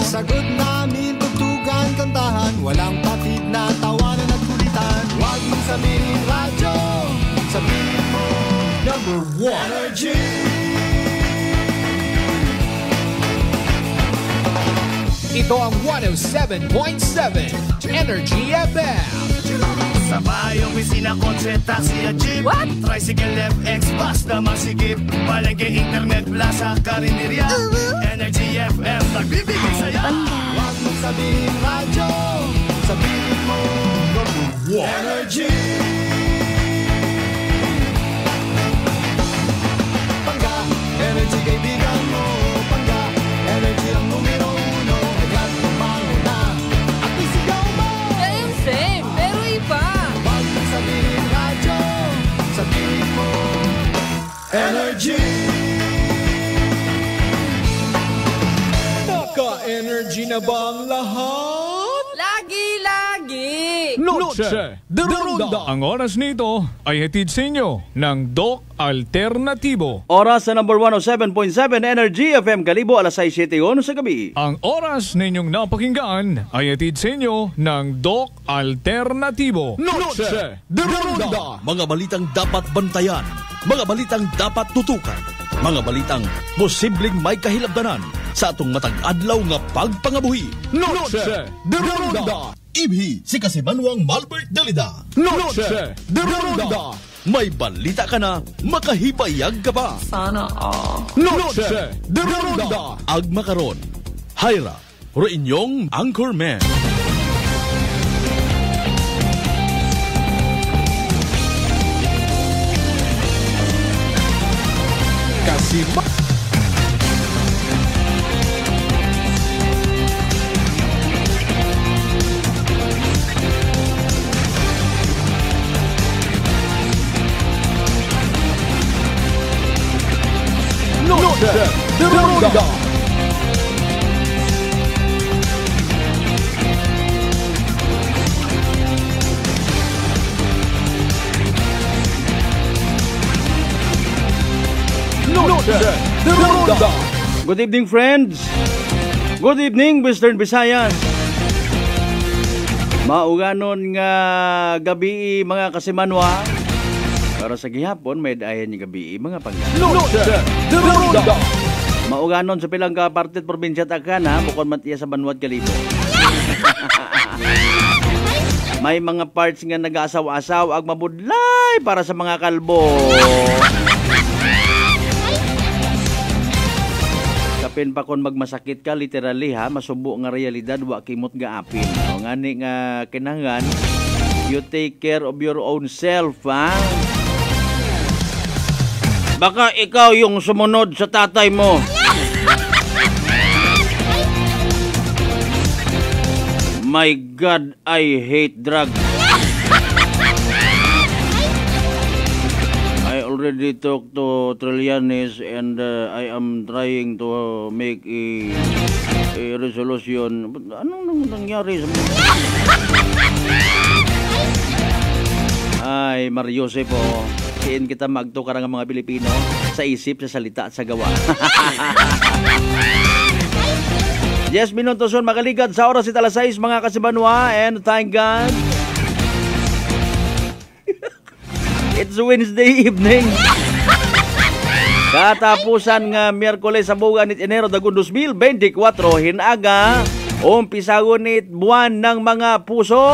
Sagot namin, tugtugan, kantahan, walang patid na tawanan at kulitan. Huwag mong sabihin radyo, sabihin mo number 1 Energy. Ito ang 107.7 Energy FM. Sa bahay, opisina, kotse, taxi at jeep. What? Tricycle, FX, bus na masigip. Palengke, internet, plaza, karinderya. Energy FM, nagbibigay saya. Huwag mong sabihin radyo, sabihin mo number 1 Energy. Pangga, energy kaibigan mo. Pangga, energy ang numero 1. Agad pumalo na at isigaw mo. Same, pero iba. Huwag mong sabihin radyo, sabihin mo Energy. Naka-energy na ba ang lahat? Lagi-lagi. Noche de Ronda. Ang oras nito ay hatid sa inyo ng Doc Alternatibo. Oras sa number 107.7 Energy FM Kalibo, alas 6:07 sa gabi. Ang oras ninyong napakinggan ay hatid sa inyo ng Doc Alternatibo. Noche de Ronda. Mga balitang dapat bantayan, mga balitang dapat tutukan, mga balitang posibleng may kahilabdanan sa atong matag adlaw nga pagpangabuhi. Noche de Ronda. Ibhi si Kasimanwang Malbert Dalida. Noche de Ronda. May balita ka na, makahibayag ka pa. Sana all. Noche de Ronda. Agma karon, Hyra, ro inyong Anchorman. Kasi Noche de Ronda. Noche de Ronda. Good evening, friends. Good evening, Western Visayas. Mauganon nga gabi mga kasimanwa. Para sa gihapon, may dayan yung gabi mga pangga. Noche de Ronda. Mauganon sa pilang ka partit probinsya Takana, bukod matiya sa Banwad Kalibo. May mga parts nga nag-asaw-asaw ag mabudlay para sa mga kalbo. Kapin pa kon magmasakit ka, literally ha, masubo nga realidad, wa kimot nga apin. O ngani nga kinahanglan, you take care of your own self, ha? Baka ikaw yung sumunod sa tatay mo. My God, I hate drugs. I already talked to Trillanes and I am trying to make a resolution. Anong nangyari sa mga? Ay, Mariose po. Siin kita magtukar ng mga Pilipino sa isip, sa salita at sa gawa. 10 minutos son makaligad sa oras ita alas 6 mga kasibanwa, and thank God it's Wednesday evening. Katapusan nga Miyerkules sa buwan nit Enero dagun 2024 hinaga umpisagon nit buwan ng mga puso.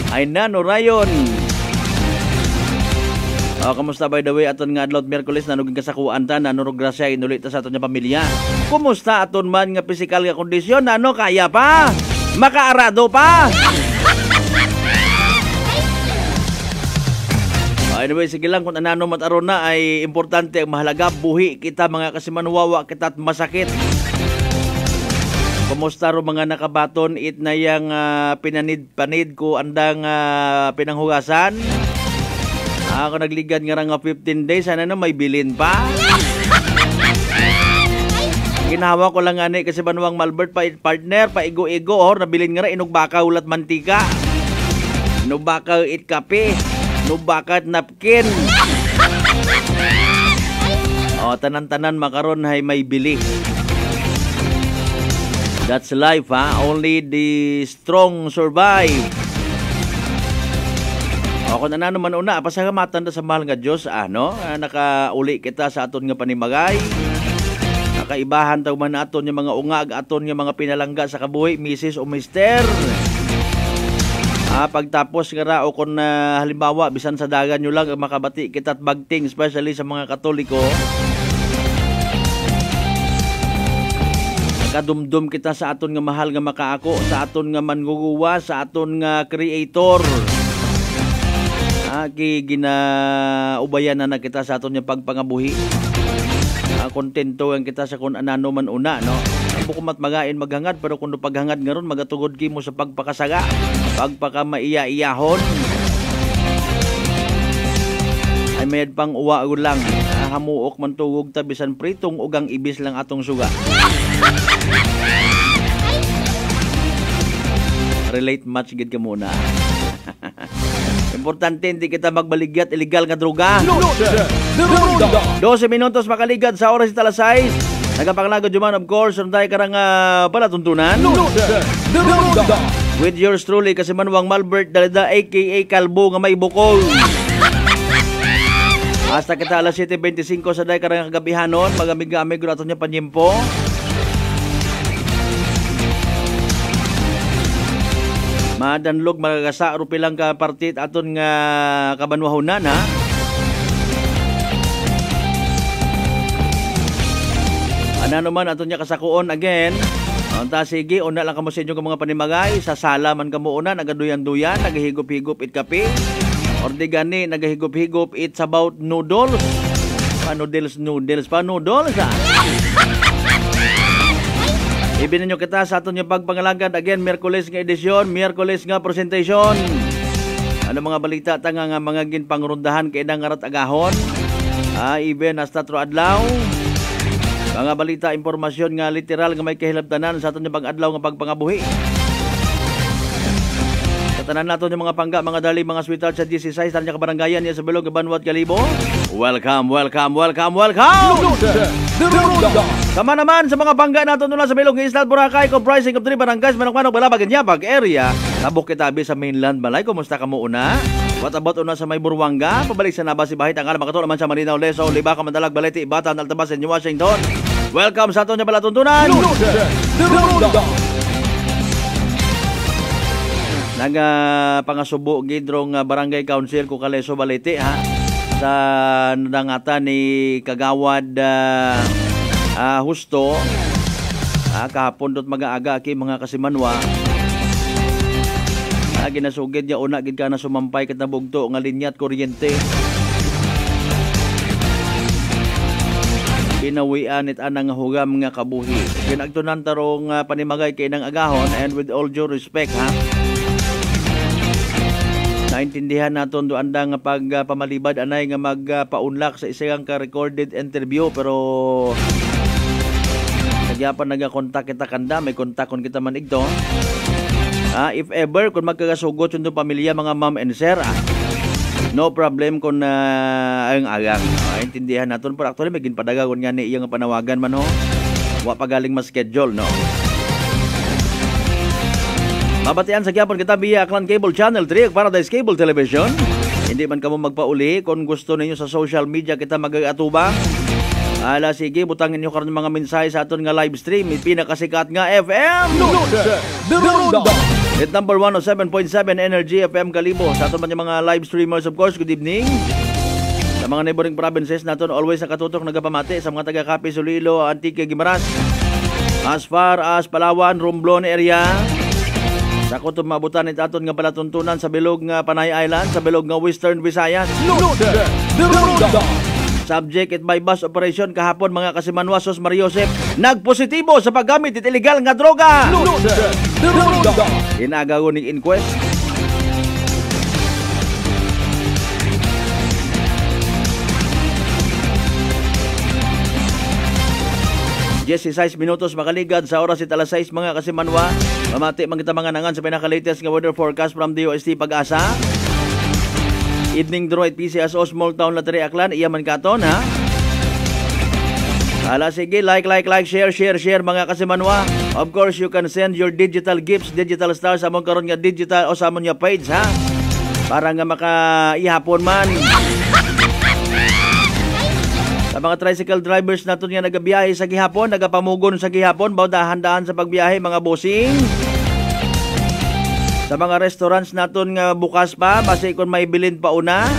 Ay nanorayon. Kamusta by the way aton nga adlaw Miyerkules nanuging kasakuan ta nanurog grasya inulit ta sa aton nga pamilya. Kumusta aton man nga pisikal nga kondisyon ano kaya pa? Makaarado pa? Anyway, sige lang kung anano mataron na ay importante ang mahalaga buhi kita mga kasimanwawa kita at masakit. Kumusta ro mga nakabaton it na yang panid ko andang pinanghugasan. Ako nagligad nga nga 15 days, sana na may bilin pa. Ginawa ko lang ani kasi Banwang Malbert pa partner, pa igo-igo or nabilin nga inugbaka ulat mantika. Inugbaka it kape, inugbaka napkin. Tanan-tanan makaron hay may bili. That's life, ha? Only the strong survive. O kung ano man una, pasalamatan sa mahal nga Diyos, nakauli kita sa aton nga panimagay. Nakaibahan taw man aton yung mga ungag, aton yung mga pinalangga sa kabuhi, Mrs. o Mister. Pagtapos nga ra o kung halimbawa, bisan sa dagan nyo lang, makabati kita at bagting, especially sa mga Katoliko. Kadumdum kita sa aton nga mahal nga makaako, sa aton nga manguguwa, sa aton nga creator. Ginaubayan na kita sa aton nga pagpangabuhi. Kontento ang kita sa kung anano man una, no? Bukumat magain maghangad, pero kung paghangad nga ron, magatugod kimo sa pagpakasaga, pagpakamaiya-iyahon. Ay mayad pang uwa lang, hamuok man tugog tabisan pritong ugang ibis lang atong suga. Relate much gid ka muna. Importante hindi kita magbaligyat illegal nga droga. 12 minutos makaligad sa oras italas 6. Nagapanglagod yuman, of course, tayo karang palatuntunan. With yours truly, kasi Manuang Malbert Dalida, aka Kalbo nga may bukol. Hasta kita alas 7:25 sa day karang kagabihanon, magamig-amig aton niya panyimpo. Madanlog magagasa rupi lang ka partit aton nga kabanwahonan, ha. Ano man aton niya kasakuon again. Anta sige, una lang kamo sa inyo mga panimagay, sa sala man kamo una nagaduyan-duyan, nagahigop-higop it kape. Or di gani nagahigop-higop it's about noodles. Noodles pa noodles, ha. Ibinin nyo kita sa aton yung pagpangalagad. Again, Miyerkules nga edisyon, Miyerkules nga presentation. Ano mga balita tanga nga mga ginpangrundahan kay nang ngarat agahon. Even hasta tro adlaw. Mga balita, impormasyon nga literal nga may kahilabtanan sa aton yung pag-adlaw nga pagpangabuhi. Tanan nato yung mga pangga, mga dali, mga sweetheart sa GC6 tanan niya kabaranggayan niya sa Bilog, Banwat, Kalibo. Welcome. Sama naman sa mga pangga nato nula sa Bilog, Isla, Boracay, comprising of 3 barangays, Manok-Manok, Balabag, Nyabag area. Tabok kitabi sa mainland Balay. Kumusta ka mo una? What about una sa may Burwanga? Pabalik sa Nabas, Bahit, ang makatulad man sa Maninaw, Leso, Libaca, Mandalag, Balete, Ibatan, Altabas, New Washington. Welcome sa ato niya palatuntunan. Pangasubo gidrong barangay council ko Kaleso Balete, ha, sa nadangatan ni Kagawad Husto, kahapon dot mag-aaga ki mga kasimanwa. Ginasugid niya una gid ka na sumampay ket nabugto nga linya at kuryente. Pinawian it anang hugam nga kabuhi. Ginagtunan tarong panimagay kay nang agahon, and with all due respect, ha, naintindihan naton do anda nga pagpamalibad anay nga magpaunlak sa isang ka-recorded interview, pero nagyapan nagakontak kita kanda, may kontakon kita man igto. If ever kung magkagasugot yung pamilya, mga ma'am and sir, no problem kung ang agang. Intindihan naton, pero actually may ginpadagagon nga ni iyang panawagan man, ho. Wa pa galing ma-schedule, no. Mabatian sa gyapon kita via Aklan Cable Channel 3 ug Paradise Cable Television. Hindi man kamo magpauli kung gusto ninyo sa social media kita mag-atubang. Sige, butangin niyo karon mga mensahe sa aton nga live stream, pinakasikat nga FM. Hit number 107.7 Energy FM Kalibo. Sa aton man yung mga live streamers, of course, good evening. Sa mga neighboring provinces naton, always nakatutok nagapamati sa mga taga-Capiz, Iloilo, Antique, Guimaras, as far as Palawan, Romblon area. Sa kutob maabutan it aton nga palatuntunan sa bilog nga Panay Island, sa bilog nga Western Visayas. Subject it by bus operation kahapon mga kasimanwa, Sos Mariosep nagpositibo sa paggamit it illegal nga droga. Inagaw ni inquest. Jesse 6 minutos makaligad sa oras italas 6 mga kasimanwa. Mamati man kita mga nangan sa pinaka-latest nga weather forecast from DOST Pag-asa. Evening draw at PCSO Small Town Lateri Aklan, iya man katon, ha. Hala, sige, like, share mga kasimanwa. Of course, you can send your digital gifts, digital stars, sa mong karon nga digital o sa mong nga page, ha? Para nga makaihapon man. Sa mga tricycle drivers natin nga nagabiyahe sa gihapon, nagapamugon sa gihapon, dahan-dahan sa pagbiyahe, mga bossing. Sa mga restaurants natin nga bukas pa, basi kung may bilin pa una.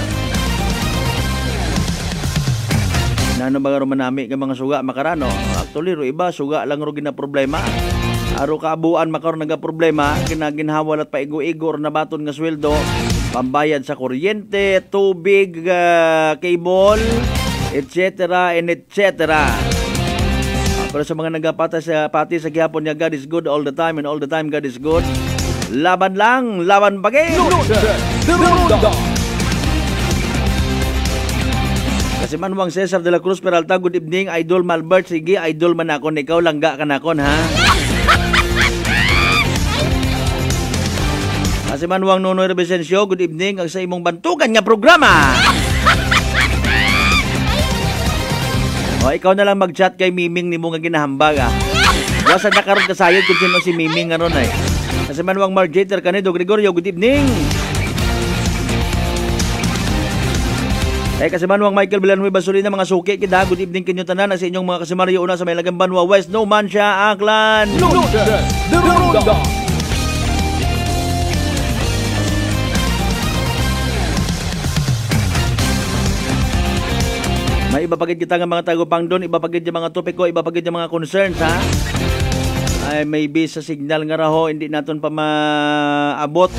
Nano ba ro manami nga mga suga makarano? Actually ro iba suga lang ro gina problema. Aro kaabuan makaron naga problema kinaginhawal at paigo-igor na baton nga sweldo, pambayad sa kuryente, tubig, cable, etc. and etc. Pero sa mga nagapata sa pati sa gihapon nga God is good all the time and all the time God is good. Laban lang, laban bagay. Kasi Manuang Cesar de la Cruz Peralta, good evening, Idol Malbert. Sige, idol man akon, ikaw langga ka nakon, ha? Kasi Manuang Nonoy Rebesencio, good evening, ang sa imong bantugan nga programa. O, ikaw na lang mag-chat kay Miming ni mo nga ginahambag, ha? Wasa na karon kasayod kung sino si Miming nga ron, eh. Kasi Manuang Marjater Canedo Gregorio, good evening. Kasi Manuang Michael Villanueva Basurina, mga suki kita, good evening kinyo tanan sa inyong mga kasimaryo una sa may Lagang Banwa West, No Mancha, Aklan. May iba pagid kita nga mga tagupang doon, iba pagid yung mga topiko, iba pagid yung mga concerns, ha? Ay maybe sa signal nga raho, hindi natin pa maabot.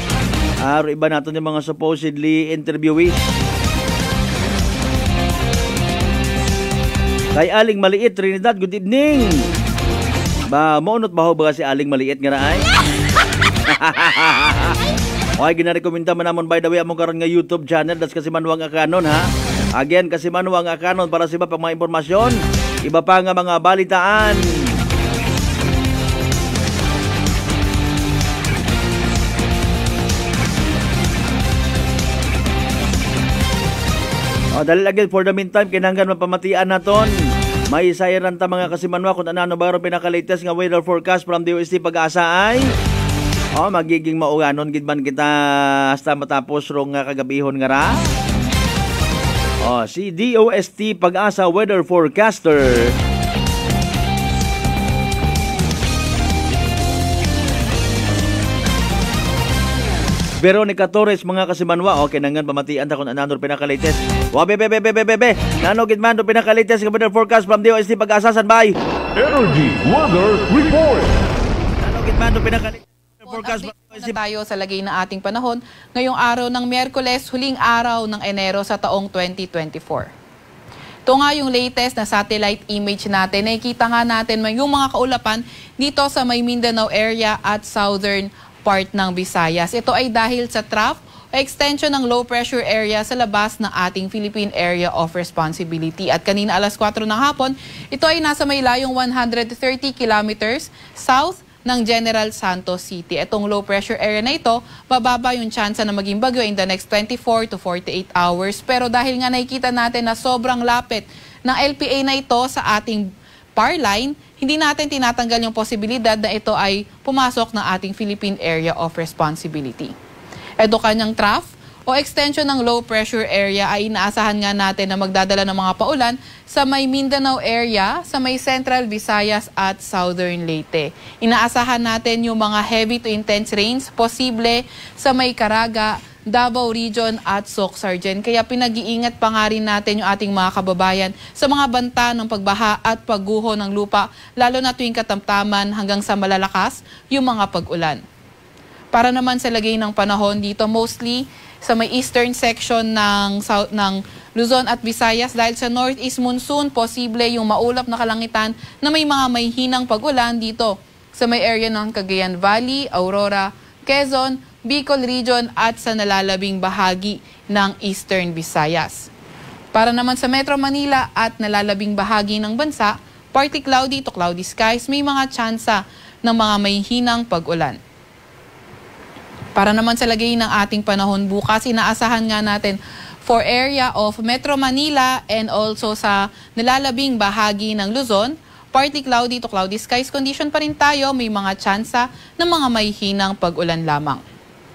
Iba natin yung mga supposedly interviewees. Kay Aling Maliit, Trinidad, good evening. Maunot ba ho ba si Aling Maliit nga raay? Okay, ginarekomenda man namon by the way among karon nga YouTube channel, das kasi Manuang Akanon, ha? Again, kasi Manuang Akanon para sa iba pang mga impormasyon, iba pa nga mga balitaan. Dahil again, for the meantime, kinanggan mapamatian naton. May isairan ta mga kasimanwa kung ano ba ro pinaka-latest nga weather forecast from DOST Pag-asa ay magiging mauganon gid man kita hasta matapos ro nga kagabihon nga ra. Si DOST Pag-asa weather forecaster. Veronica Torres mga kasimanwa, okay nangan pamatian ta kung ananor pinaka-latest. Bebe. Nano gid man do pinaka-latest nga weather forecast from DOST Pag-asa by Energy Weather Report. Nano gid man do pinaka-latest forecast na tayo sa lagay ng ating panahon ngayong araw ng Miyerkules, huling araw ng Enero sa taong 2024. Ito nga yung latest na satellite image natin. Nakikita nga natin yung mga kaulapan dito sa may Mindanao area at southern part ng Visayas. Ito ay dahil sa trough o extension ng low pressure area sa labas ng ating Philippine Area of Responsibility. At kanina alas 4 ng hapon, ito ay nasa may layong 130 kilometers south ng General Santos City. Itong low pressure area na ito, bababa yung chance na maging bagyo in the next 24 to 48 hours. Pero dahil nga nakikita natin na sobrang lapit ng LPA na ito sa ating power line, hindi natin tinatanggal yung posibilidad na ito ay pumasok ng ating Philippine Area of Responsibility. Ito kanyang trough o extension ng low pressure area ay inaasahan nga natin na magdadala ng mga paulan sa may Mindanao area, sa may Central Visayas at Southern Leyte. Inaasahan natin yung mga heavy to intense rains posible sa may Caraga, Davao Region at Soc-Sargen. Kaya pinag-iingat pa nga rin natin yung ating mga kababayan sa mga banta ng pagbaha at pagguho ng lupa, lalo na tuwing katamtaman hanggang sa malalakas yung mga pag-ulan. Para naman sa lagay ng panahon dito, mostly sa may eastern section ng Luzon at Visayas, dahil sa northeast monsoon, posible yung maulap na kalangitan na may mga may hinang pag-ulan dito sa may area ng Cagayan Valley, Aurora, Quezon, Bicol Region at sa nalalabing bahagi ng Eastern Visayas. Para naman sa Metro Manila at nalalabing bahagi ng bansa, partly cloudy to cloudy skies, may mga tsansa ng mga may hinang pag-ulan. Para naman sa lagay ng ating panahon bukas, inaasahan nga natin for area of Metro Manila and also sa nalalabing bahagi ng Luzon, partly cloudy to cloudy skies condition pa rin tayo, may mga tsansa ng mga mahihinang pag-ulan lamang.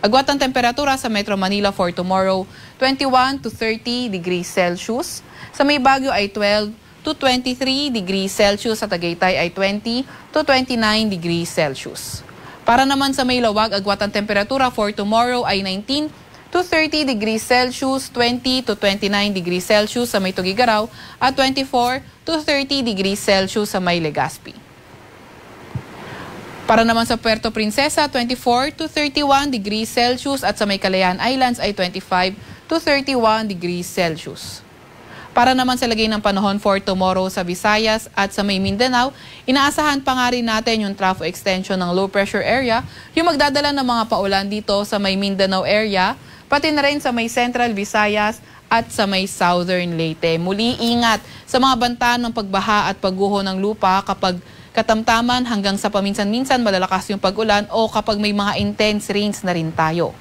Agwat ang temperatura sa Metro Manila for tomorrow, 21 to 30 degrees Celsius. Sa may Baguio ay 12 to 23 degrees Celsius. Sa Tagaytay ay 20 to 29 degrees Celsius. Para naman sa may Lawag, agwat ang temperatura for tomorrow ay 19 to 30 degrees Celsius, 20 to 29 degrees Celsius sa may Tugigaraw at 24 to 30 degrees Celsius sa may Legazpi. Para naman sa Puerto Princesa, 24 to 31 degrees Celsius at sa may Calayan Islands ay 25 to 31 degrees Celsius. Para naman sa lagay ng panahon for tomorrow sa Visayas at sa may Mindanao, inaasahan pa nga rin natin yung trough extension ng low pressure area, yung magdadala ng mga paulan dito sa may Mindanao area, pati na rin sa may Central Visayas at sa may Southern Leyte. Muli ingat sa mga banta ng pagbaha at pagguho ng lupa kapag katamtaman hanggang sa paminsan-minsan malalakas yung pag-ulan o kapag may mga intense rains na rin tayo.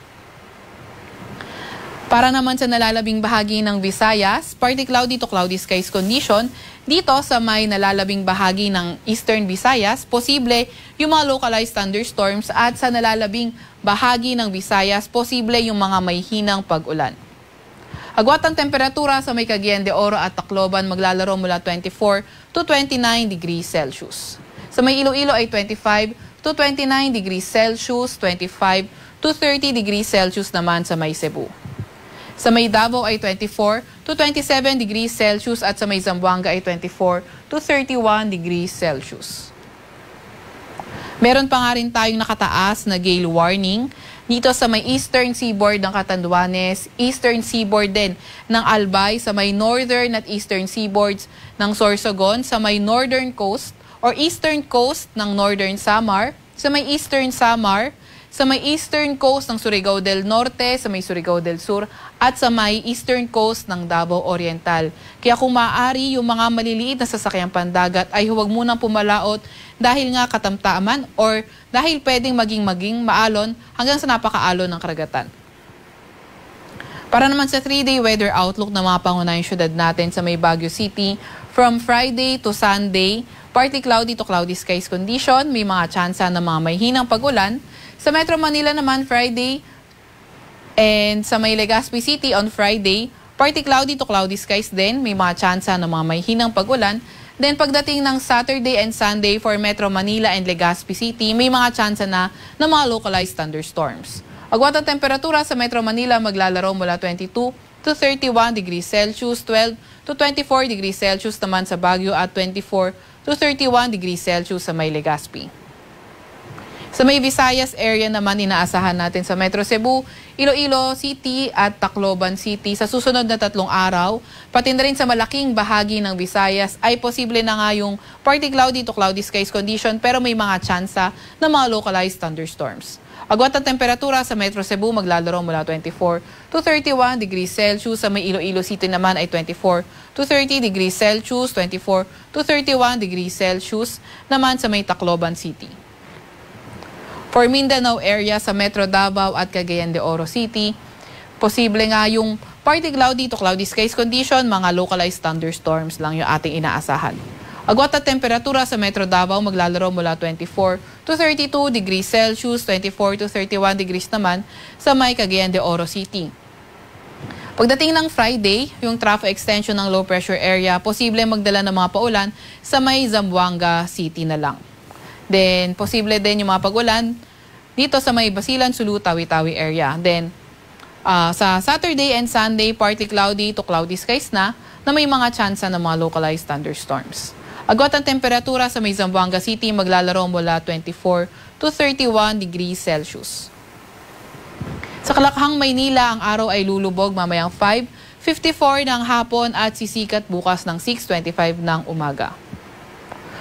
Para naman sa nalalabing bahagi ng Visayas, partly cloudy to cloudy skies condition. Dito sa may nalalabing bahagi ng Eastern Visayas, posible yung mga localized thunderstorms at sa nalalabing bahagi ng Visayas, posible yung mga may hinang pag-ulan. Agwat ang temperatura sa may Cagayan de Oro at Tacloban maglalaro mula 24 to 29 degrees Celsius. Sa may Iloilo ay 25 to 29 degrees Celsius, 25 to 30 degrees Celsius naman sa may Cebu. Sa may Davao ay 24 to 27 degrees Celsius at sa may Zamboanga ay 24 to 31 degrees Celsius. Meron pa nga rin tayong nakataas na gale warning dito sa may eastern seaboard ng Catanduanes, eastern seaboard din ng Albay, sa may northern at eastern seaboards ng Sorsogon, sa may northern coast or eastern coast ng northern Samar, sa may eastern Samar, sa may eastern coast ng Surigao del Norte, sa may Surigao del Sur, at sa may eastern coast ng Davao Oriental. Kaya kung maaari, yung mga maliliit na sasakyang pandagat ay huwag munang pumalaot dahil nga katamtaman or dahil pwedeng maging maalon hanggang sa napakaalon ng karagatan. Para naman sa 3-day weather outlook ng mga pangunahing syudad natin sa may Baguio City, from Friday to Sunday, partly cloudy to cloudy skies condition, may mga tsansa ng mga may hinang pag-ulan. Sa Metro Manila naman, Friday, and sa may Legazpi City on Friday, partly cloudy to cloudy skies din, may mga tsansa ng mga may hinang pag-ulan. Then pagdating ng Saturday and Sunday for Metro Manila and Legazpi City, may mga tsansa na ng mga localized thunderstorms. Agwat ang temperatura sa Metro Manila maglalaro mula 22 to 31 degrees Celsius, 12 to 24 degrees Celsius naman sa Baguio at 24 to 31 degrees Celsius sa may Legazpi. Sa may Visayas area naman, inaasahan natin sa Metro Cebu, Iloilo City at Tacloban City sa susunod na 3 araw. Pati na rin sa malaking bahagi ng Visayas ay posible na nga yung partly cloudy to cloudy skies condition pero may mga tsansa ng mga localized thunderstorms. Agwat ang temperatura sa Metro Cebu maglalaro mula 24 to 31 degrees Celsius. Sa may Iloilo City naman ay 24 to 30 degrees Celsius, 24 to 31 degrees Celsius naman sa may Tacloban City. For Mindanao area sa Metro Davao at Cagayan de Oro City, posible nga yung partly cloudy to cloudy skies condition, mga localized thunderstorms lang yung ating inaasahan. Agwat at temperatura sa Metro Davao maglalaro mula 24 to 32 degrees Celsius, 24 to 31 degrees naman sa may Cagayan de Oro City. Pagdating ng Friday, yung trough extension ng low pressure area, posible magdala ng mga paulan sa may Zamboanga City na lang. Then, posible din yung mga pag-ulan dito sa may Basilan, Sulu, Tawi-Tawi area. Then, sa Saturday and Sunday, partly cloudy to cloudy skies na may mga tsansa ng mga localized thunderstorms. Agwat ang temperatura sa may Zamboanga City maglalaro mula 24 to 31 degrees Celsius. Sa Kalakhang, Maynila, ang araw ay lulubog mamayang 5:54 ng hapon at sisikat bukas ng 6:25 ng umaga.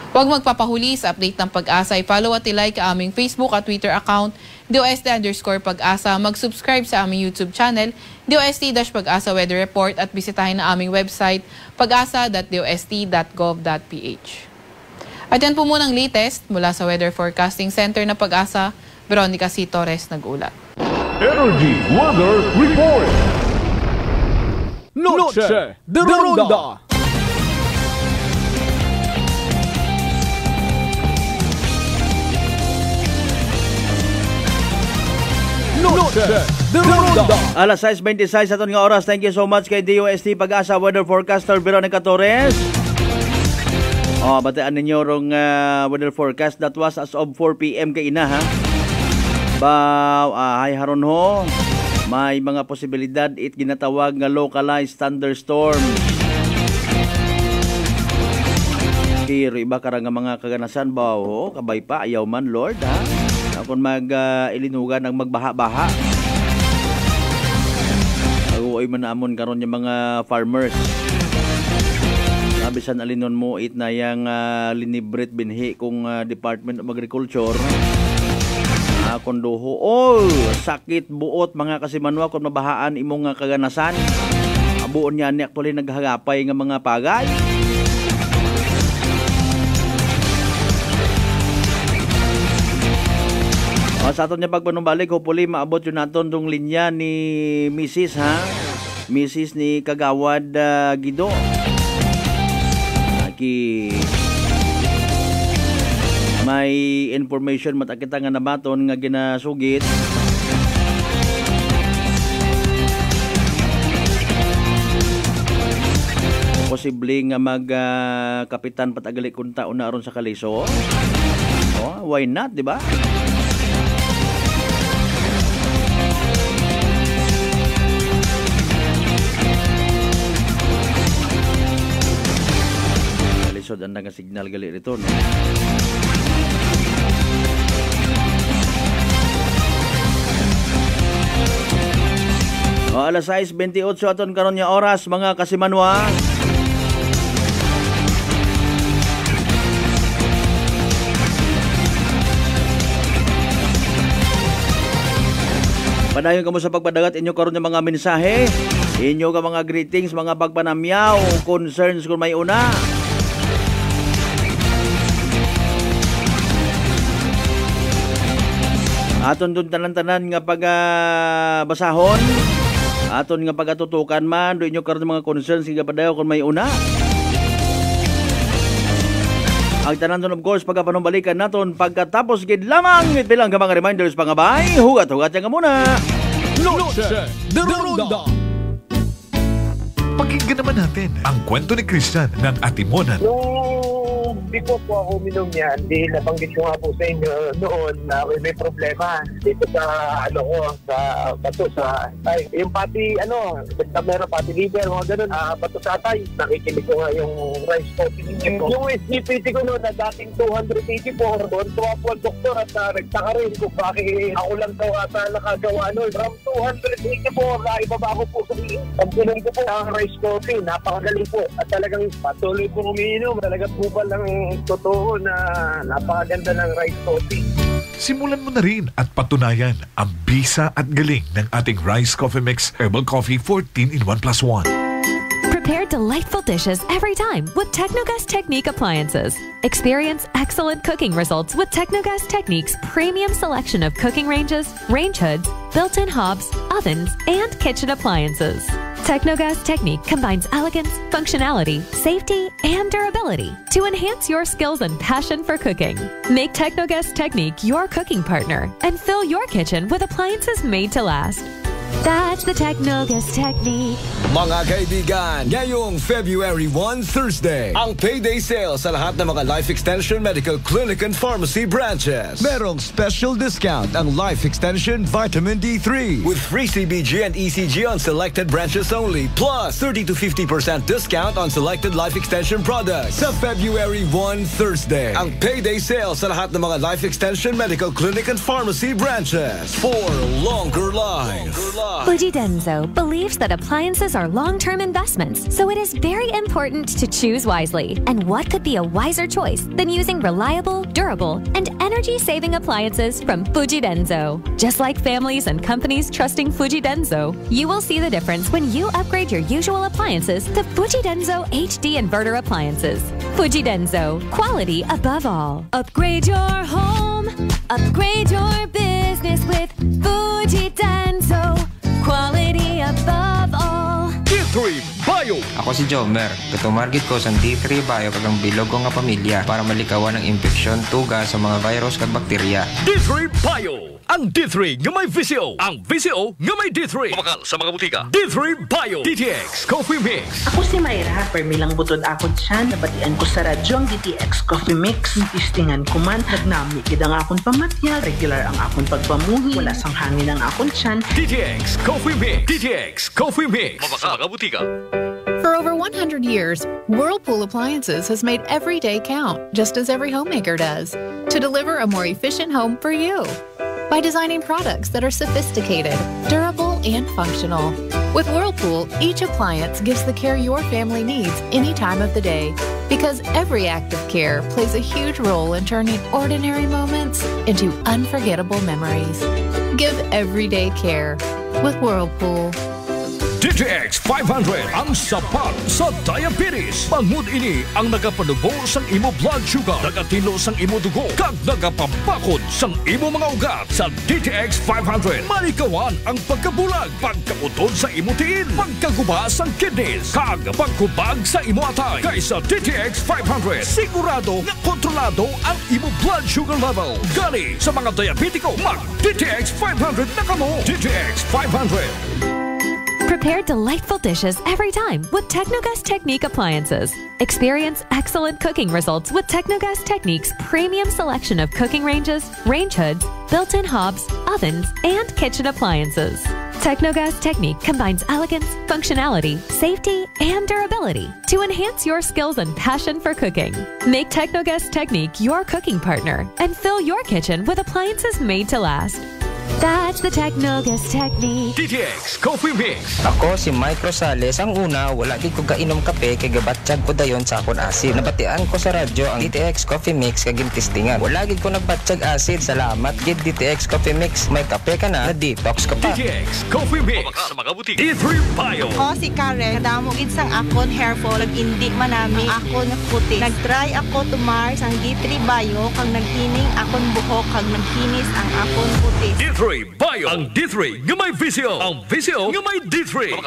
Huwag magpapahuli sa update ng Pag-asa. I-follow at i-like ang aming Facebook at Twitter account, DOST_Pag-asa. Mag-subscribe sa aming YouTube channel, DOST-Pag-asa Weather Report at bisitahin ang aming website, pag-asa.dost.gov.ph. At yan po munang latest mula sa Weather Forecasting Center na Pag-asa, Veronica C. Torres nag-ulat. Energy Weather Report. Noche de Ronda. Noche de Ronda. Alas 6:26 aton nga oras. Thank you so much kay DOST Pag-asa Weather Forecaster Veronica Torres. Bataan ninyo rong weather forecast that was as of 4 p.m. kay ina ha. Hay haron ho. May mga posibilidad it ginatawag nga localized thunderstorm. Kiro iba karang nga mga kaganasan ba ho, kabay pa ayaw man Lord ha. Kung ilinugan ang magbaha-baha. Agoy man amon karon yung mga farmers. Bisan alinon mo it na yang linibret binhi kung Department of Agriculture. Kondoho sakit buot mga kasimanwa kung mabahaan imong kaganasan. Abuon niya ni actually naghagapay nga mga pagay. Sa aton niya pagpanumbalik, hopefully maabot yun naton tong linya ni Mrs. Mrs. ni Kagawad Guido. May information matakita nga nabaton nga ginasugit. Posible nga kapitan patagali kunta una aron sa Kaliso. Why not, di ba? Kalisod ang signal gali rito, no? Alas 6:28 aton karon nga oras mga kasimanwa. Padayon kamo sa pagpadagat inyo karon nga mga mensahe, inyo ka mga greetings, mga pagpanamyaw, concerns kung may una. Aton dun tanan-tanan nga basahon. Aton nga pagatutukan man, do inyo karon mga concerns nga padayon kung may una. Ang tanan dun of course pagpanumbalikan naton pagkatapos gid lamang bilang ka mga reminders pangabay. Hugat-hugat nga muna. Noche de Ronda. Pakinggan naman natin ang kwento ni Christian ng Atimonan. Before po ako uminom yan, di nabanggit ko nga po sa inyo noon na may problema dito sa yung pati basta meron pati liver, mga ganun, bato sa atay. Nakikinig ko nga yung rice coffee ninyo. Yung SGPT ko noon na dating 284, doon tuwa po ang doktor at nagtaka rin kung bakit ako lang daw ata nakagawa noon. From 284, naibaba ko po sa pagpunan ko po ang rice coffee. Napakagaling po at talagang patuloy po umiinom. Talagang bubal lang totoo na napakaganda ng rice coffee. Simulan mo na rin at patunayan ang bisa at galing ng ating Rice Coffee Mix Herbal Coffee 14 in 1+1. Prepare delightful dishes every time with Technogas Technique appliances. Experience excellent cooking results with Technogas Technique's premium selection of cooking ranges, range hoods, built-in hobs, ovens, and kitchen appliances. Technogas Technique combines elegance, functionality, safety, and durability to enhance your skills and passion for cooking. Make Technogas Technique your cooking partner and fill your kitchen with appliances made to last. That's the Technogas Technique. Mga kaibigan, ngayong February 1, Thursday, ang payday sale sa lahat ng mga Life Extension Medical Clinic and Pharmacy branches. Merong special discount ang Life Extension Vitamin D3 with free CBG and ECG on selected branches only, plus 30 to 50% discount on selected Life Extension products. Sa February 1, Thursday, ang payday sale sa lahat ng mga Life Extension Medical Clinic and Pharmacy branches for longer life. Fuji Denso believes that appliances are long-term investments, so it is very important to choose wisely. And what could be a wiser choice than using reliable, durable, and energy-saving appliances from Fuji Denso? Just like families and companies trusting Fuji Denso, you will see the difference when you upgrade your usual appliances to Fuji Denso HD inverter appliances. Fuji Denso, quality above all. Upgrade your home, upgrade your business with Fuji Denso. Quality above all. T3 Bio. Ako si Jomer. Katumargit ko sa D3 Bio kagang bilog ko nga pamilya para malikawan ng infeksyon, tuga sa mga virus kag bakterya. D3 Bio. Ang D3 nga may VCO. Ang VCO nga may D3. Kumakal sa mga butika. D3 Bio. DTX Coffee Mix. Ako si Mayra. Permilang butod akon siya. Nabatian ko sa radyo ang DTX Coffee Mix. Istingan ko man. Nagnami gid ang akon pamatya. Regular ang akon pagpamuhi. Wala sang hangin ang akon siyan. DTX Coffee Mix. DTX Coffee Mix. Mabaka mga butika. For over 100 years, Whirlpool Appliances has made every day count, just as every homemaker does, to deliver a more efficient home for you. By designing products that are sophisticated, durable, and functional. With Whirlpool, each appliance gives the care your family needs any time of the day. Because every act of care plays a huge role in turning ordinary moments into unforgettable memories. Give everyday care with Whirlpool. DTX 500 ang sapat sa diabetes. Bangod ini ang nagapanubo sang imo blood sugar, nagatino sang imo dugo, kag nagapabakod sang imo mga ugat. Sa DTX 500, malikawan ang pagkabulag, pagkautod sa imo tiin, pagkaguba sang kidneys, kag pagkubag sa imo atay. Kaysa DTX 500, sigurado na kontrolado ang imo blood sugar level. Gali sa mga diabetiko, mag DTX 500 na kamo. DTX 500. Prepare delightful dishes every time with Technogas Technique appliances. Experience excellent cooking results with Technogas Technique's premium selection of cooking ranges, range hoods, built-in hobs, ovens, and kitchen appliances. Technogas Technique combines elegance, functionality, safety, and durability to enhance your skills and passion for cooking. Make Technogas Technique your cooking partner and fill your kitchen with appliances made to last. That's the Technogas Technique. DTX Coffee Mix. Ako si Mike Rosales. Ang una, wala gid ko kainom kape kay gabatsyag ko dayon sa akon asid. Nabatian ko sa radyo ang DTX Coffee Mix kag testingan. Wala gid ko nagbatsyag asid. Salamat gid DTX Coffee Mix. May kape ka na detox ka pa. DTX Coffee Mix. Sa mga butik. D3 Bio. Ako si Karen. Kadamo gid sang akon hair fall ag indi manami akon kutis. Nagtry ako tumar sang D3 Bio kang nagkining akon buhok kag nagkinis ang akon kutis. D3 Bio. Ang D3 nga may VCO. Ang VCO nga may D3.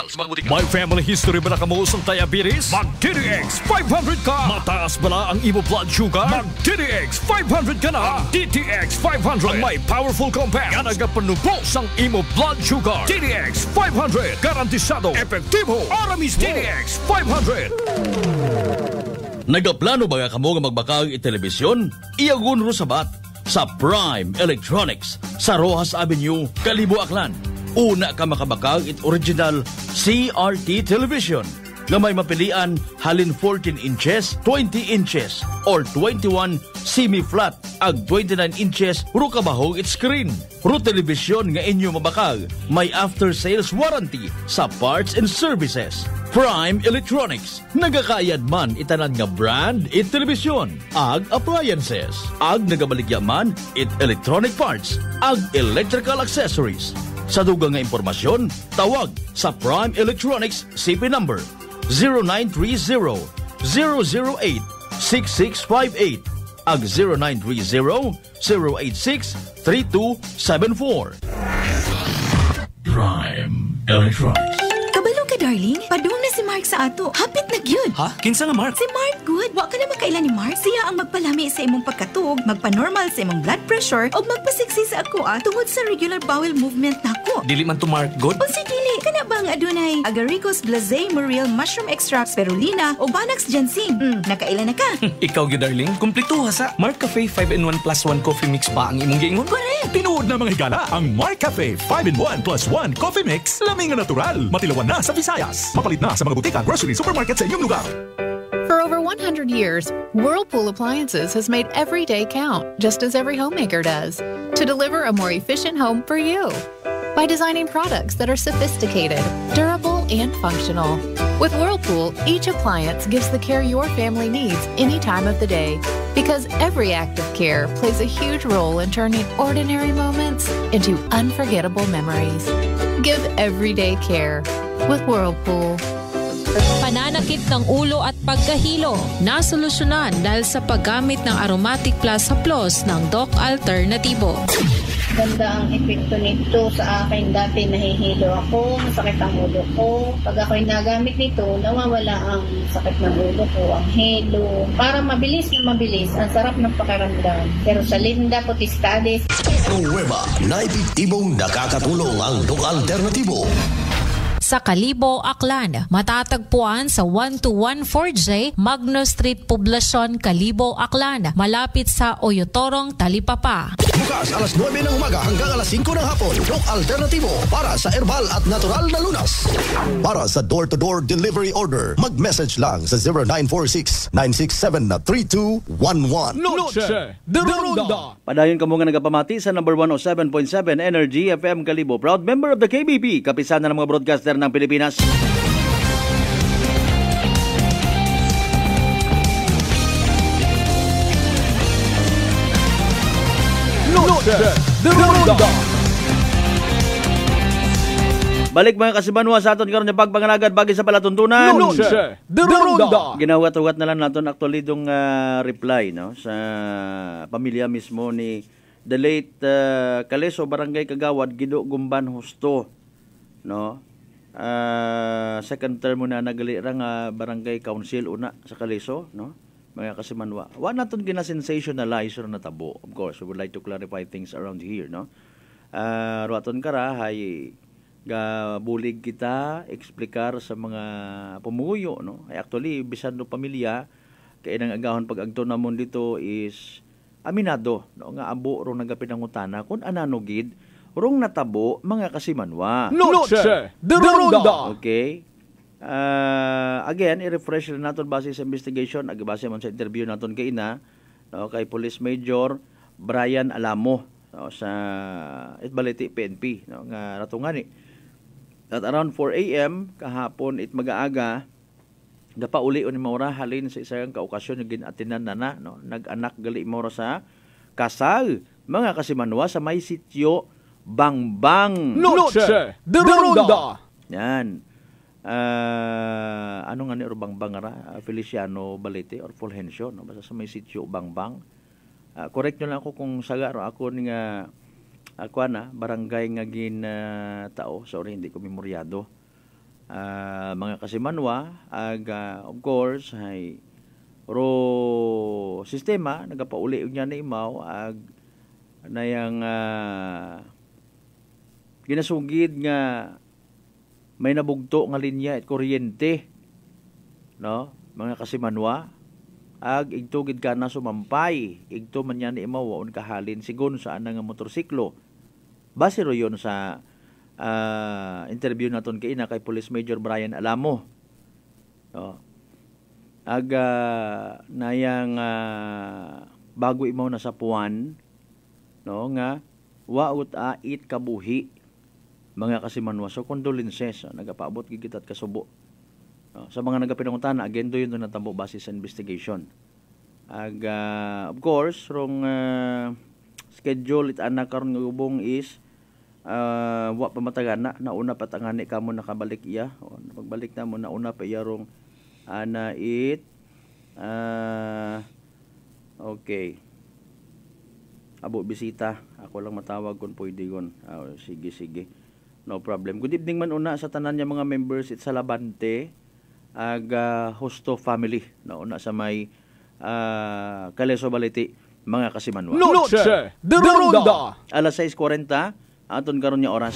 May family history ba na kamo sa diabetes? Mag DTX 500 ka. Mataas ba na ang imo blood sugar? Mag DTX 500 ka na. DTX 500 ang may powerful compound nga nagapanubo sang imo blood sugar. DTX 500 garantisado, epektibo, aramis DTX 500. Nagaplano ba ka mo nga magbakag i-telebisyon? Iyagun ro sabat sa Prime Electronics sa Rojas Avenue, Kalibo, Aklan. Una ka makabakag it original CRT television na may mapilian halin 14 inches, 20 inches, or 21 semi-flat ag 29 inches ro kabahog it screen. Ro television nga inyo mabakag may after-sales warranty sa parts and services. Prime Electronics. Nagakayad man itanan nga brand it television, ag appliances, ag nagabaligya man it electronic parts, ag electrical accessories. Sa dugang nga impormasyon, tawag sa Prime Electronics CP number 0930-008-6658 ag 0930-086-3274. Prime Electronics. Kabalo ka, darling. Padung na si Mark sa ato. Hapit na gyud. Ha? Kinsa nga Mark? Si Mark good. Wa ka na makailan ni Mark. Siya ang magpalami sa imong pagkatug, magpa-normal sa imong blood pressure, o magpasiksi sa ako tungod sa regular bowel movement nako. Dili man to Mark good? O si dili. Kana ba nga adunay agaricus blazei muriel mushroom extract, spirulina, o Banax ginseng. Nakailan na ka. Ikaw gyud darling. Kumpleto ha sa Mark Cafe 5-in-1 plus 1 coffee mix pa ang imong giingon. Correct. Tinuod na mga higala ang Mark Cafe 5-in-1 plus 1 coffee mix. Laming na natural. Matilawan na sa Visayas. Mapalit na sa mga butika, grocery, supermarket sa inyong lugar. For over 100 years, Whirlpool Appliances has made every day count, just as every homemaker does, to deliver a more efficient home for you. By designing products that are sophisticated, durable, and functional. With Whirlpool, each appliance gives the care your family needs any time of the day. Because every act of care plays a huge role in turning ordinary moments into unforgettable memories. Give everyday care with Whirlpool. Pananakit ng ulo at pagkahilo, nasolusyonan dahil sa paggamit ng Aromatic Plus Haplos ng Doc Alternativo. Ganda ang epekto nito sa akin. Dati nahihilo ako, masakit ang ulo ko. Pag ako'y nagamit nito, nawawala ang sakit ng ulo ko, ang hilo. Para mabilis na mabilis, ang sarap ng pakiramdam. Pero sa Linda Potestades, Nueva na epektibong nakakatulong ang Doc Alternatibo. Sa Kalibo, Aklan, matatagpuan sa 1214J Magno Street, Poblacion, Kalibo, Aklan, malapit sa Oyotorong, Talipapa. Bukas alas 9 ng umaga hanggang alas 5 ng hapon. Doc Alternatibo para sa herbal at natural na lunas. Para sa door-to-door delivery order, mag-message lang sa 0946-967-3211. Noche de Ronda. Padayon ka mga nagapamati sa number 107.7 Energy FM Kalibo. Proud member of the KBP, kapisanan ng mga broadcaster ng Pilipinas. Noche de Ronda. Balik mga kasibanwa sa aton karon nga pagpanganagad bagi sa palatuntunan. Noche de Ronda. Ginawat-uwat na lang naton aktwalidong reply no sa pamilya mismo ni the late Kaleso Barangay Kagawad Gido Gumban Husto no. Second term mo na nagali nga barangay council una sa Kaleso no mga kasimanwa. Wa naton gina-sensationalize or natabo. Of course, we would like to clarify things around here no. Ruaton kara hay bulig kita eksplikar sa mga pumuyo no. Ay actually bisan do pamilya kay nang agahon pag agto namon dito is aminado no nga abo ro nagapinangutana kun anano gid rong natabo mga kasimanwa. Noche de Ronda. Okay. Again, i-refresh na natin base sa investigation, base man sa interview natin kay ina, no, kay Police Major Brian Alamo no, sa Itbaliti PNP no, nga ratungani. At around 4 a.m. kahapon it mag-aaga napauli ni Maura halin sa isang kaokasyon yung ginatinan na no, nag-anak gali Maura sa kasal mga kasimanwa sa may sityo Bangbang. Noche de Ronda. Yan. Ano nga ni Bangbang ara? Feliciano Balete or Fulgencio. No? Basta sa may sityo Bangbang. Correct nyo lang ako kung saga ako nga barangay nga tao. Sorry, hindi ko memoryado. Mga kasimanwa, of course, ay sistema, nagapauli niya na imaw, na yung ginasugid nga may nabugto nga linya at kuryente no mga kasimanwa igtugid ka na sumampay igto man yan imaw waon kahalin sigon sa anang nga motorsiklo base ro yon sa interview naton kay ina kay Police Major Brian Alamo no nayang bago imaw na sa puwan no nga waot ait kabuhi mga kasimanwa. So, condolences. Nagapaabot gigitat kasubo. Sa mga nagapinangutana, again, doon yung natabo base sa investigation. Of course, rong schedule it anak karon nga ubong is wa pamatagan na una patangani ka mo nakabalik iya. Pagbalik na mo nauna pa iya rong it okay. Abo bisita. Ako lang matawag kung pwede gon. Sige. No problem. Good evening man una sa tanan niya mga members it sa Labante Husto family na una sa may Kaleso Baliti mga kasimanwa. Noche de Ronda. Alas 6:40 aton karon niya oras.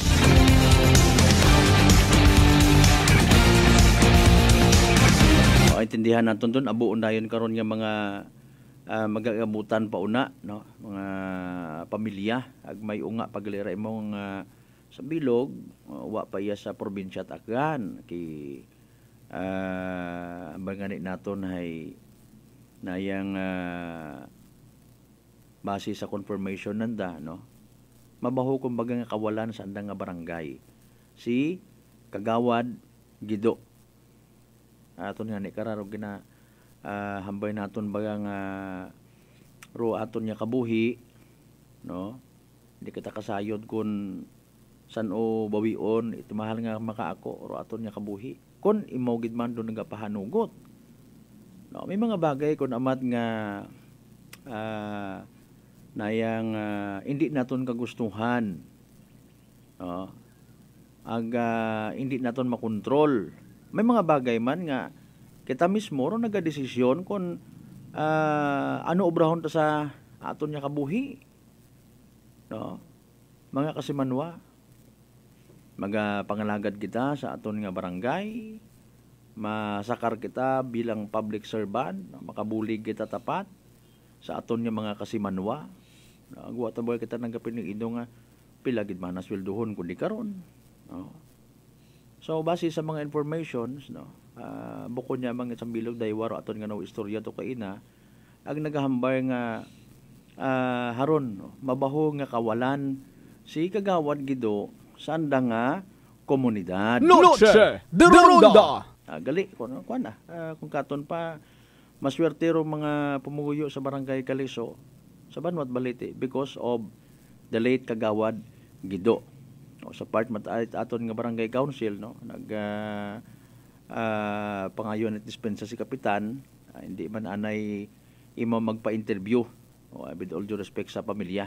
Intindihan naton dun abo undayon karon nga mga magagamutan pa una no mga pamilya ag may unga paglira imong sa bilog wa pa iya sa probinsya Takgan kay bangani naton hay nayang base sa confirmation nanda no mabaho kumbaga nga kawalan sa andang nga barangay si Kagawad Gido aton nga ni kararo gina hambay naton baga nga ro aton nya kabuhi no hindi kita kasayod kun san o bawion iti mahal nga makaako ro aton nya kabuhi kun imaw gid man do nagapahanugot no may mga bagay kun amat nga na yang hindi naton kagustuhan. Hindi naton makontrol. May mga bagay man nga kita mismo ro nagadesisyon kung ano obrahon ta sa aton nya kabuhi. No? Mga kasimanwa, magapangalagad kita sa aton nga barangay, masakar kita bilang public servant, makabulig kita tapat sa aton nga mga kasimanwa. Agwa ta boy kita nanggapin ng indo nga pila gid man nasweldohon kundi karon. No? So base sa mga informations, no, bukod niya mga isang bilog daywaro aton nga no istorya to kaina, ag nagahambay nga haron no, mabaho nga kawalan si Kagawad Gido sa anda nga komunidad. Noche de Ronda. Gali ko no kuan kung katon pa maswertero mga pumuguyo sa barangay Kaliso sa Banwat Balete because of the late Kagawad Gido. O, sa part aton nga barangay council no pangayon at dispensa si kapitan, hindi man anay imo magpa-interview with all due respect sa pamilya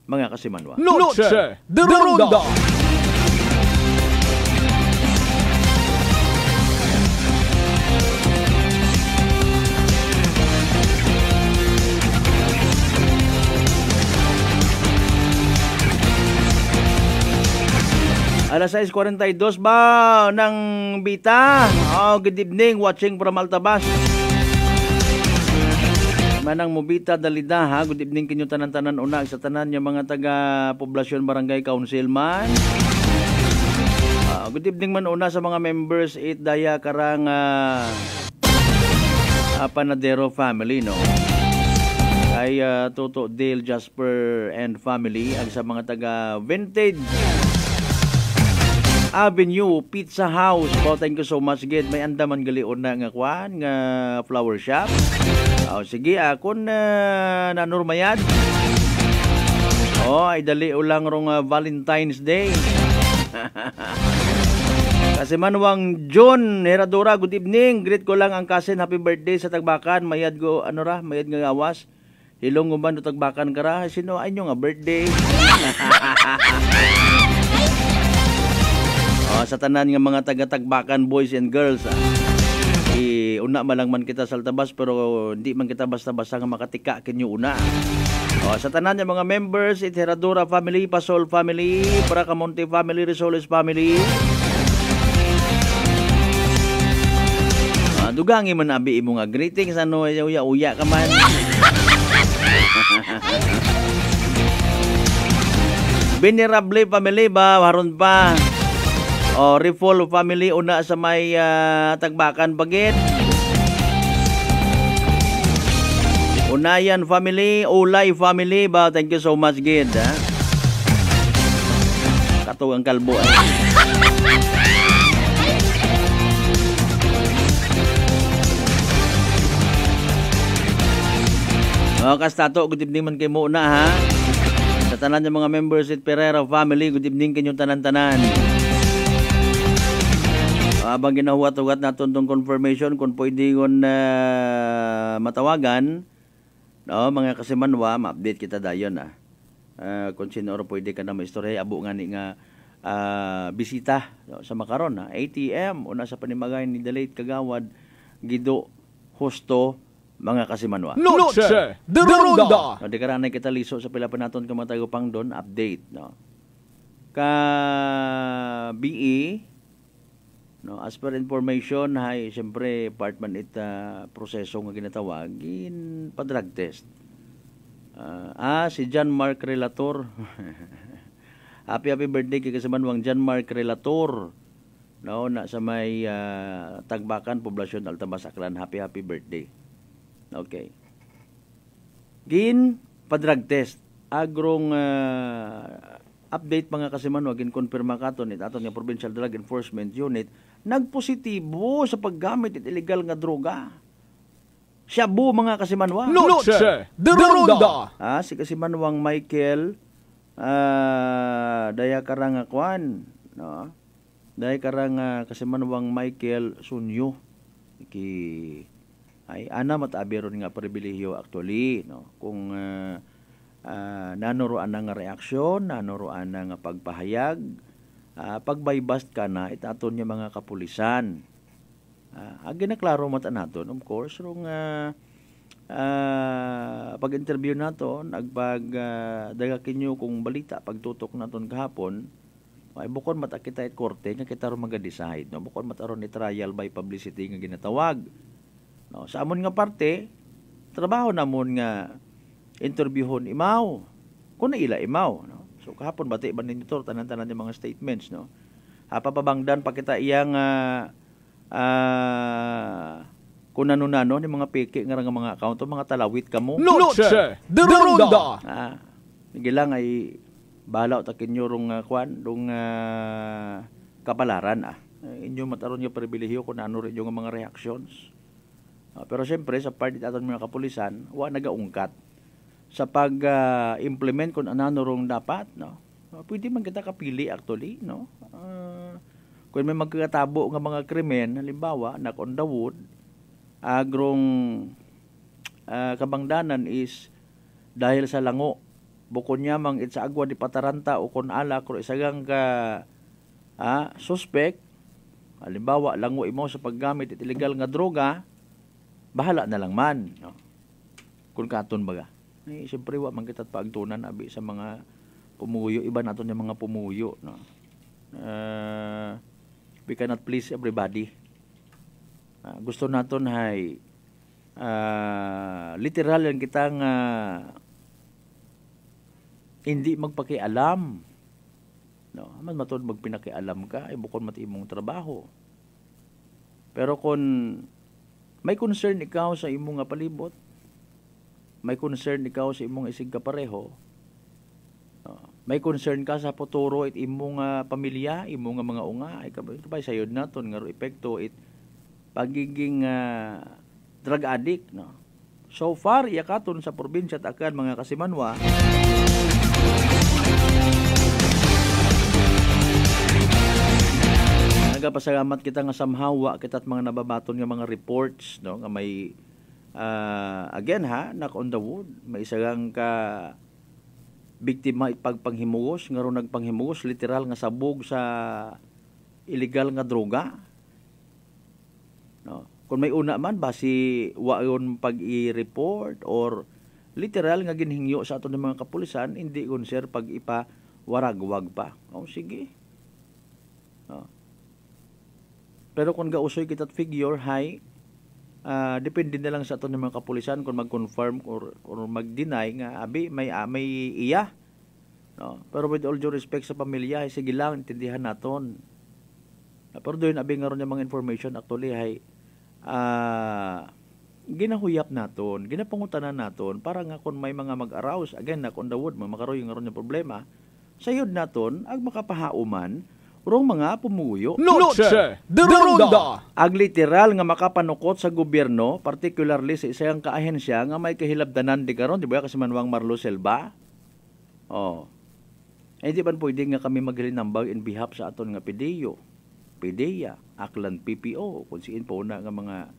mga kasimanwa. Noche de Ronda. Alas 6:42 ba ng Bita? Good evening, watching from Altabas. Manang Mubita Dalida ha. Good evening kinyo tanan-tanan una sa tanan yung mga taga Poblasyon Barangay Council man. Good evening man una sa mga members it Daya Karang Panadero family no. Kay Toto Dale Jasper and family ag sa mga taga Vintage Avenue Pizza House. Thank you so much gid. May andaman galion na nga kwan nga flower shop. Sige akon na normayad. Ay dali ulang rong Valentine's Day. Kasi manwang John Heradora, good evening. Greet ko lang ang cousin, happy birthday sa Tagbakan. Mayad go mayad nga awas. Hilong guban do Tagbakan kara. Sino ay nyo nga birthday? Sa tanan nga mga taga-Tagbakan boys and girls una malang man kita sa Altabas pero hindi man kita basta-basta nga makatika kinyo una. Sa tanan nga mga members it Heradora family, Pasol family, Bracamonte family, Risoles family. Dugangi man abi imo nga greetings ano uya ka man. Venerable family ba haron pa. Rifol family una sa may Tagbakan bagit. Unayan family, Ulay family ba, thank you so much gid ha. Kato ang kalbo Kastato, good evening man kay mo na ha. Sa tanan ng mga members it Pereira family, good evening kanyong tanan-tanan. Habang ginahuat-huat natin itong confirmation kung pwede yun matawagan, no, mga kasimanwa, ma-update kita dayon kung sino pwede ka na maistorya, abo nga ni nga bisita sa makaron ATM una sa panimagay ni the late Kagawad Gido Justo, mga kasimanwa. Noche de Ronda. Di karanay kita liso sa pila pa naton kamatayo pang doon, update no. Ka BE no, as per information hay siyempre part man proseso nga ginatawag pa drug test. Si John Mark Relator. happy birthday kay kasamanwang John Mark Relator. No, na sa may Tagbakan, Poblasyon Altabas, Aklan. Happy birthday. Okay. Gin pa drug test. Agrong update mga kasimanwag gin konfirma katon it aton nga Provincial Drug Enforcement Unit nagpositibo sa paggamit it illegal nga droga. Shabu mga kasimanwa. Noche de Ronda. Si kasimanwang Michael daya karang kwan, no? Daya karang kasimanwang Michael Sunyo ay ana matabiron nga pribilehiyo actually, no? Kung nanuruan na nga reaksyon, nanuruan na nga pagpahayag, pagbaybast ka na, itaton niya mga kapulisan. Ginaklaro mata naton, of course, rung pag-interview naton, dagakin nyo kung balita, pagtutok naton kahapon, ay bukod mata kita it korte nga kita ron maga-decide, no? Bukod mata ron ni trial by publicity nga ginatawag. No, sa amon nga parte, trabaho namon nga interviewon imaw. Kung naila imaw, no? So kahapon bati ba ninyo to tanan-tanan yung mga statements, no? Papabangdan pa kita iyang kung nano-nano ni mga peke nga mga account, mga talawit kamo. Noche de Ronda. Gilang ay balaw ta kinyo rong kapalaran inyo mataron yung pribilehiyo kung ano rin yung mga reactions. Pero siyempre sa part aton mga kapulisan wa nagaungkat sa pag-implement kung ano rong dapat, no. Pwede man kita kapili actually, no. Kung may magkatabo nga mga krimen, halimbawa knock on the wood, agrong kabangdanan is dahil sa lango bukod niya mang itsa agwa di pataranta o kon ala kung isagang ka suspect, halimbawa lango imo sa paggamit it illegal nga droga, bahala na lang man, no? Kung katon baga siyempre wa man kita paagtunan abi sa mga pumuyo, iba naton yung mga pumuyo, no. We cannot please everybody. Gusto naton hay literal yan kitang hindi magpakialam, no. Man matod magpinakialam ka ay bukod mati imong trabaho. Pero kung may concern ikaw sa imong nga palibot, may concern ikaw sa imong isig kapareho, may concern ka sa futuro it imong pamilya, imong mga unga, ay kabay sayod naton nga epekto it pagiging drug addict, no. So far iyakaton sa probinsya at akan mga kasimanwa, nagapasalamat kita nga samhawa kita at mga nababaton nga mga reports, no, nga may again knock on the wood, may isagang ka biktima ipagpanghimugos nga ron nagpanghimugos literal nga sabog sa illegal nga droga, no. Kung may una man basi waon pag-i-report or literal nga ginhingyo sa aton ng mga kapulisan, hindi kun sir pag ipawaragwag pa. Sige. Pero kung gausoy kita figure high, depende na lang sa aton ng mga kapulisan kung mag-confirm or mag-deny nga abi may iya, no. Pero with all due respect sa pamilya, sige lang intindihan naton. Pero doon abi nga ron yung mga information actually hay ginahuyap naton, ginapangutanan naton para nga kung may mga mag-arouse again na on the wood makaroy nga ron yung problema sayod naton ag makapahauman rong mga pumuyo. Noche de Ronda. Ag literal nga makapanukot sa gobyerno, particularly sa isang kaahensya nga may kahilabdanan di karon, di ba kasi manwang Marlo Selva. Hindi ba pwede nga kami maghilinambag in behalf sa aton nga PDEA, Aklan PPO, kung siin po na nga mga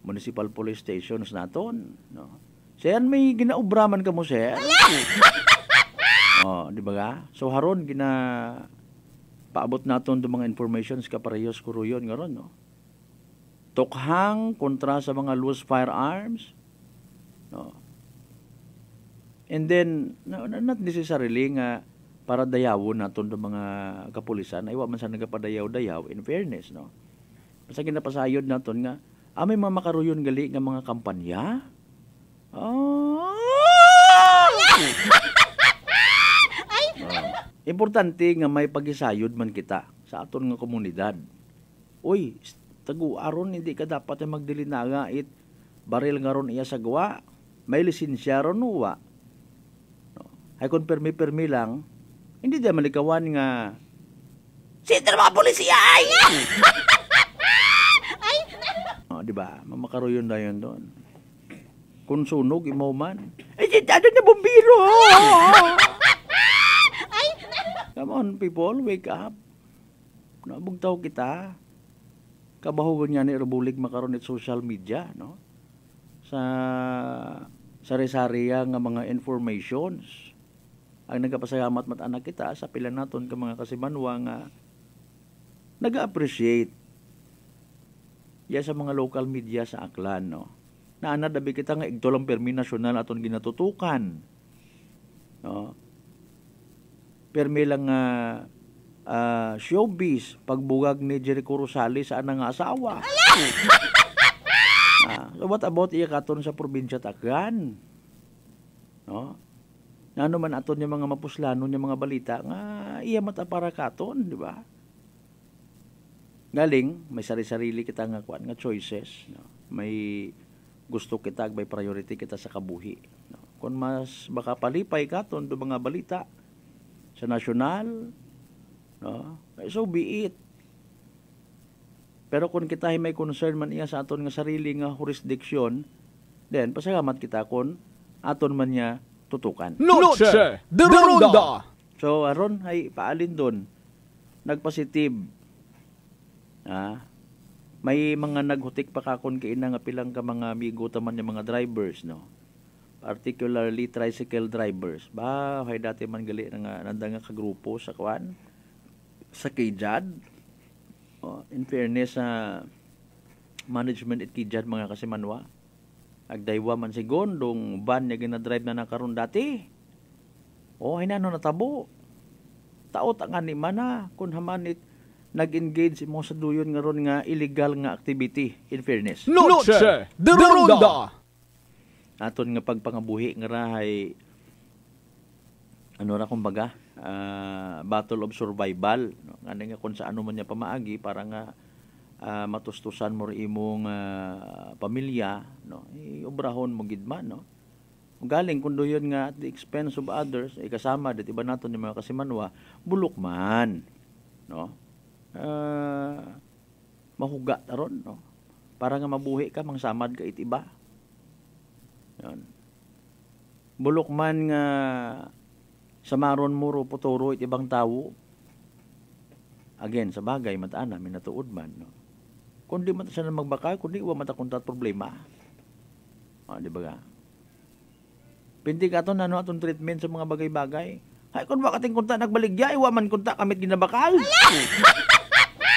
municipal police stations naton, no. Sayan may ginaubraman ka mo, sir. Di ba ga? So haron paabot naton do mga informations kaparehos kuruyon nga ron, no. Tokhang kontra sa mga loose firearms, no. And then not necessarily nga para dayawon naton do mga kapulisan ay wa man sa nagapadayaw-dayaw in fairness, no. Basta ginapasayod naton nga may mga makaruyon gali nga mga kampanya. Importante nga may pagisayod man kita sa aton nga komunidad. Uy, tagu-aron hindi ka dapat magdilinaga it baril nga ron iya sa gawa. May lisensya ron wa. No. Ay kung permi lang, hindi dia malikawan nga sinter mga polisiya ay! Di ba? Mamakaroyon na yun doon. Kung sunog, imaw man. Ano na bumbiro? Come on, people, wake up. Nabugtaw kita. Kabahugan niya ni Rebulig makaroon at social media, no? Sa sari-sariya nga mga informations. Ang nagapasalamat mat anak kita sa pila naton ka mga kasimanwa nga nag-appreciate ya sa mga local media sa Aklan, no. Naanadabi kita nga igto lang permi nasyonal aton ginatutukan. No. Permi lang nga showbiz pagbugag ni Jericho Rosales sa anang asawa. So what about iya katon sa probinsya Takgan? No? Nano man aton yung mga mapuslano yung mga balita nga iya mata para katon, di ba? Galing may sari-sarili kita nga kuan nga choices, no? May gusto kita, may priority kita sa kabuhi, no? Kung mas baka palipay katon do mga balita sa nasyonal, no? So be it. Pero kung kita ay may concern man iya sa aton nga sarili nga jurisdiction, then pasalamat kita kung aton man niya tutukan. Noche de Ronda. So aron ay paalin doon nagpositive. May mga naghutik pa kakon kay ina nga pilang ka mga amigo taman yung mga drivers, no. Particularly tricycle drivers. Ba hay dati man gali nga nanda nga kagrupo sa kuan sa Kijad. In fairness sa management at Kijad mga kasimanwa, agdaywa man sigondong van niya ginadrive na nakaroon dati. Ay na natabo. Taot ang ani mana kung hamanit nag-engage mo sa duyon nga ron nga illegal nga activity, in fairness. Noche de Ronda. Aton nga pagpangabuhi nga rahay ano ra kumbaga, battle of survival, no? Nga nga kung sa ano man niya pamaagi para nga matustusan mo imong pamilya, no? Iobrahon mo gidman, no? Galing kung doon nga at the expense of others, kasama dit iba naton yung mga kasimanwa, bulok man, no? Mahuga taron, no? Para nga mabuhi ka mangsamad ka itiba. Yon. Bulok man nga samaron mo ro potoro it ibang tawo. Again, sa bagay mataana minatuod man, no. Kundi man sa magbakay, kundi wa mata kuntat problema. Di ba ga? Pinti ka aton ano aton treatment sa mga bagay-bagay. Hay kun wa kating kunta nagbaligya, wa man kunta kamit ginabakal.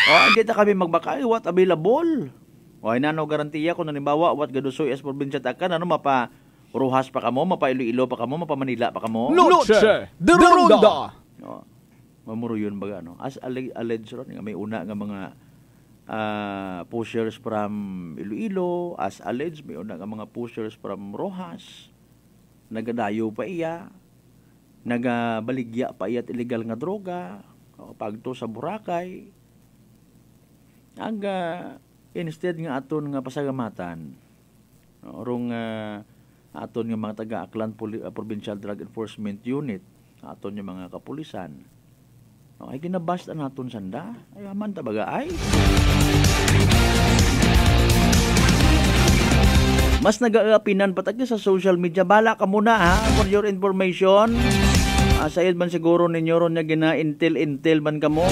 Hindi ta kami magbakal, what available. Ay nano garantiya kung halimbawa what gadusoy as probinsya Takkan ano mapa Rojas pa kamo, mapa Iloilo pa kamo, mapa Manila pa kamo. Noche de Ronda. Mamuro yun baga, no? As alleged ron, may una nga mga pushers from Iloilo, as alleged, may una nga mga pushers from Rojas, nagadayo pa iya, nagabaligya pa iya at illegal nga droga, pagto sa Boracay, instead nga aton nga pasagamatan, rong aton nga mga taga-Aklan Provincial Drug Enforcement Unit, aton nga mga kapulisan, ay ginabasta naton sanda, ay aman tabaga ay. Mas nag-aapinan patag sa social media, bala ka muna ha, for your information. Sayad man siguro ninyo ron nga gina-intel man kamo.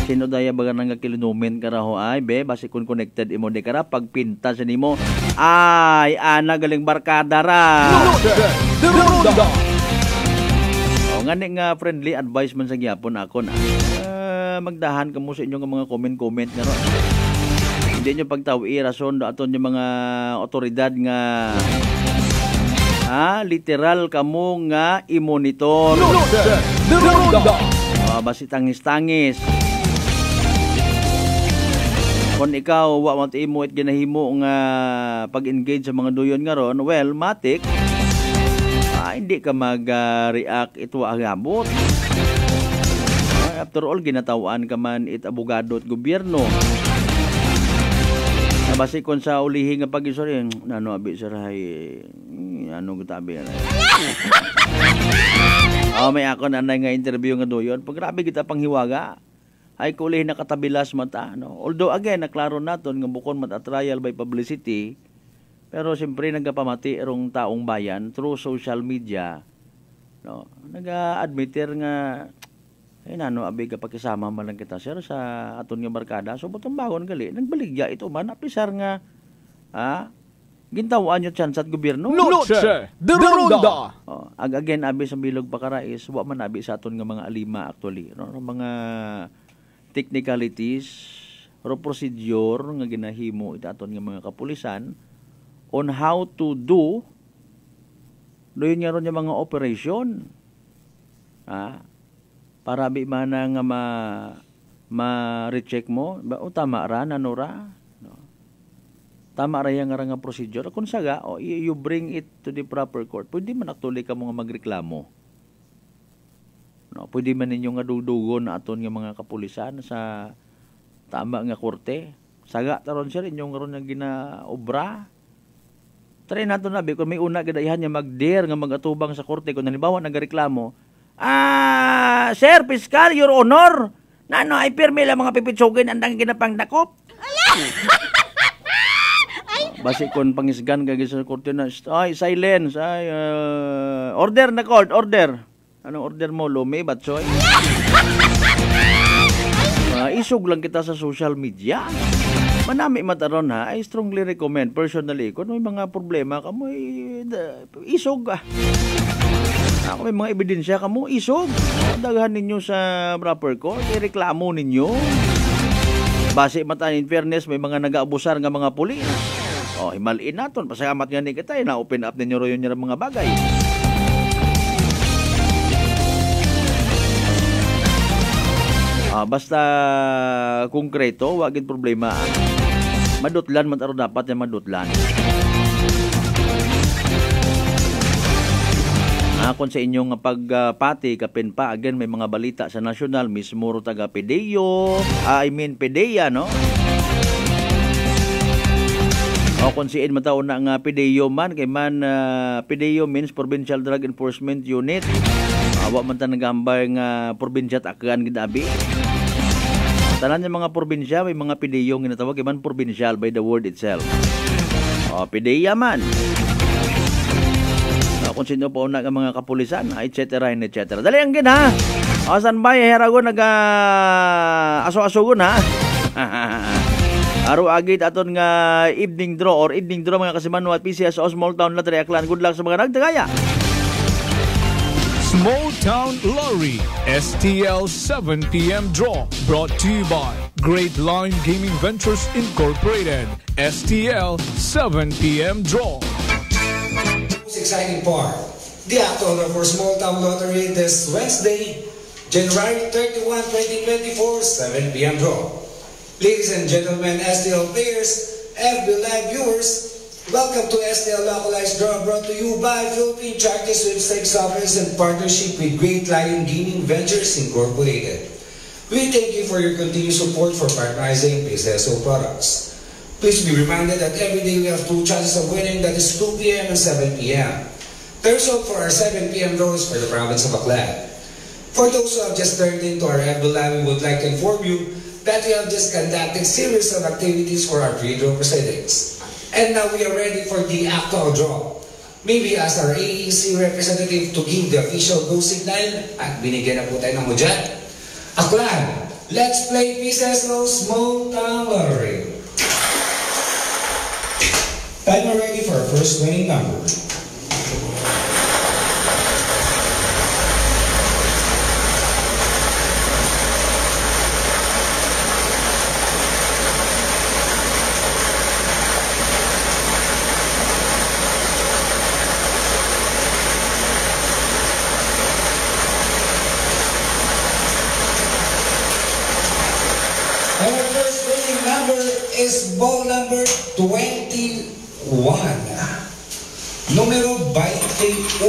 Sino daya baga nga kilunumen ka raho ay, be, basi kung connected imo de kara, pagpinta sa nimo, ay, ana galing barkada ra. Ngani nga friendly advice man sa gyapon ako na. Magdahan kamo sa inyong mga comment nga ron. Hindi nyo pagtawi rason do aton yung mga otoridad nga literal kamo nga i-monitor. Basi tangis-tangis. Kung ikaw wa man imo at ginahimo nga pag-engage sa mga duyon nga ron, well, matik hindi ka mag-react ito ang abot. After all, ginatawan ka man it abogado at gobyerno. Basi kung sa ulihi nga pag-isori, ano abi saray, ano gutabi na. May ako na nga interview nga doyon. Pag grabe kita panghiwaga, ay kulihin na katabilas mata. No? Although again, naklaro naton nga bukon mata trial by publicity, pero siyempre nagapamati erong taong bayan through social media. No? Nag-admitter nga, nano abi ka pakisama man lang kita sir sa aton nga barkada. So butang bagon gali, nagbaligya ito man apisar nga Gintawaan nyo chance at gobyerno. Noche de Ronda. Again, abi sa bilog pakarais, wa man abi sa aton nga mga alima actually. No? Mga technicalities, procedure nga ginahimo ita aton nga mga kapulisan on how to do doon nga ron yung mga operation. Para abi mana nga ma-recheck mo, o tama ra, nanura. Tama ra yang nga procedure. Kung saga, you bring it to the proper court. Pwede man actually ka mo nga magreklamo. No, pwede man ninyo nga dudugon na aton nga mga kapulisan sa tama nga korte. Saga taron sir inyong ron nga ginaobra. Try nato na kung may una gadayahan nga mag-dare nga magatubang sa korte kung halimbawa nagareklamo. Sir Piskal, Your Honor. Nano ay pirmi lang mga pipitsugin andang ginapang dakop. Basi kon pangisgan kay sa korte na silence order na court order. Anong order mo lumi batsoy? Isog lang kita sa social media. Manami mataron ha. I strongly recommend personally kung may mga problema kamo isog ako may mga ebidensya kamo isog. Daghan ninyo sa proper court, ireklamo ninyo. Base mata in fairness may mga nag-aabusar nga mga pulis. Himalin naton. Pasalamat nga ni kita. Na-open up ninyo rin yung mga bagay. Basta konkreto, wagin problema. Madutlan, mataro dapat yung madutlan. Kung sa inyong pagpati, kapin pa, again, may mga balita sa nasyonal, mismo ro taga PDEA, no? Kung siin mataon na nga PDEO man, kay man PDEO means Provincial Drug Enforcement Unit. Awa man ta nagambay nga probinsya takan gidabi. Tanan yung mga probinsya, may mga PDEO ginatawag, kay man provincial by the word itself. PDEA man. Kung sino pa una nga mga kapulisan, etc. etc. Dali ang gin ha. Asan ba herago aso-asogon ha. Aro agit aton nga evening draw mga kasimanwa at PCS o Small Town Lottery Aklan. Good luck sa mga nagdagaya. Small Town Lottery STL 7 p.m. draw brought to you by Great Line Gaming Ventures Incorporated. STL 7 p.m. draw. Most exciting part, the actual for Small Town Lottery this Wednesday, January 31, 2024, 7 p.m. draw. Ladies and gentlemen, STL players, FB Live viewers, welcome to STL Localized Draw brought to you by Philippine Charity Sweepstakes Office in partnership with Great Lion Gaming Ventures Incorporated. We thank you for your continued support for patronizing PCSO products. Please be reminded that every day we have two chances of winning, that is 2 p.m. and 7 p.m. The result for our 7 p.m. draw is for the province of Aklan. For those who have just turned into our FB Live, we would like to inform you that we have just conducted series of activities for our pre-draw proceedings. And now we are ready for the actual draw. Maybe ask our AEC representative to give the official go signal at binigyan na po tayo ng hudyat. Aklan, let's play PCSO Small Town Lottery. Time ready for our first winning number. Is ball number 21. Numero 21.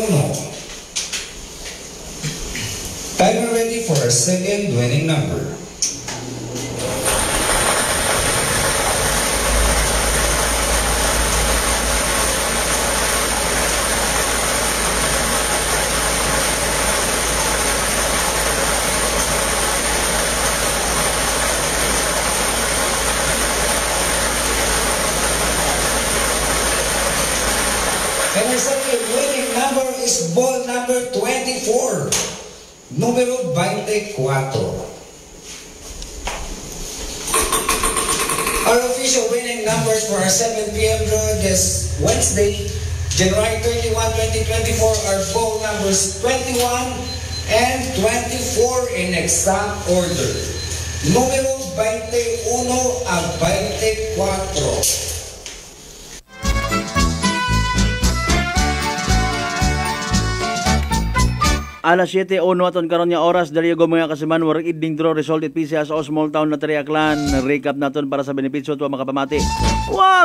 Timer ready for our second winning number. And our second winning number is ball number 24. Numero 24. Our official winning numbers for our 7 p.m. draw this Wednesday, January 31, 2024 are both numbers 21 and 24 in exact order. Numero 21 a 24. Alas 7:01 aton karon nga oras dali go mga kasiman war evening draw result it PCS o small town na Aklan. Recap naton para sa benepisyo tuwa makapamati.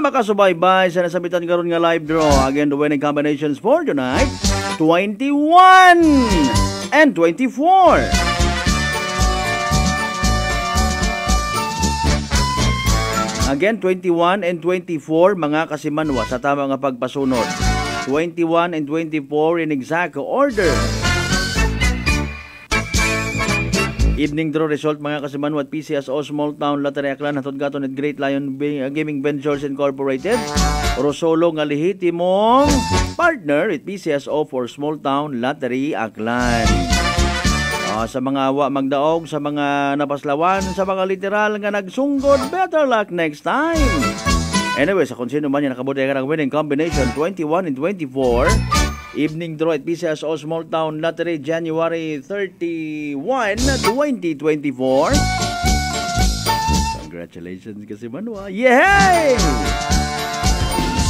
Makasubaybay sa nasabitan karon nga live draw. Again the winning combinations for tonight 21 and 24. Again 21 and 24 mga kasimanwa sa tama nga pagpasunod. 21 and 24 in exact order. Evening draw result mga kasiman what PCSO Small Town Lottery Aklan hatod gaton at Great Lion Gaming Ventures Incorporated. Rosolo nga lehitimong partner at PCSO for Small Town Lottery Aklan. Sa mga wa magdaog, sa mga napaslawan, sa mga literal nga nagsunggod, better luck next time. Anyway, sa kung sino man yan nakabuti ka ng winning combination 21 and 24. Evening draw at PCSO Small Town Lottery January 31, 2024. Congratulations kasi Manwa. Yay!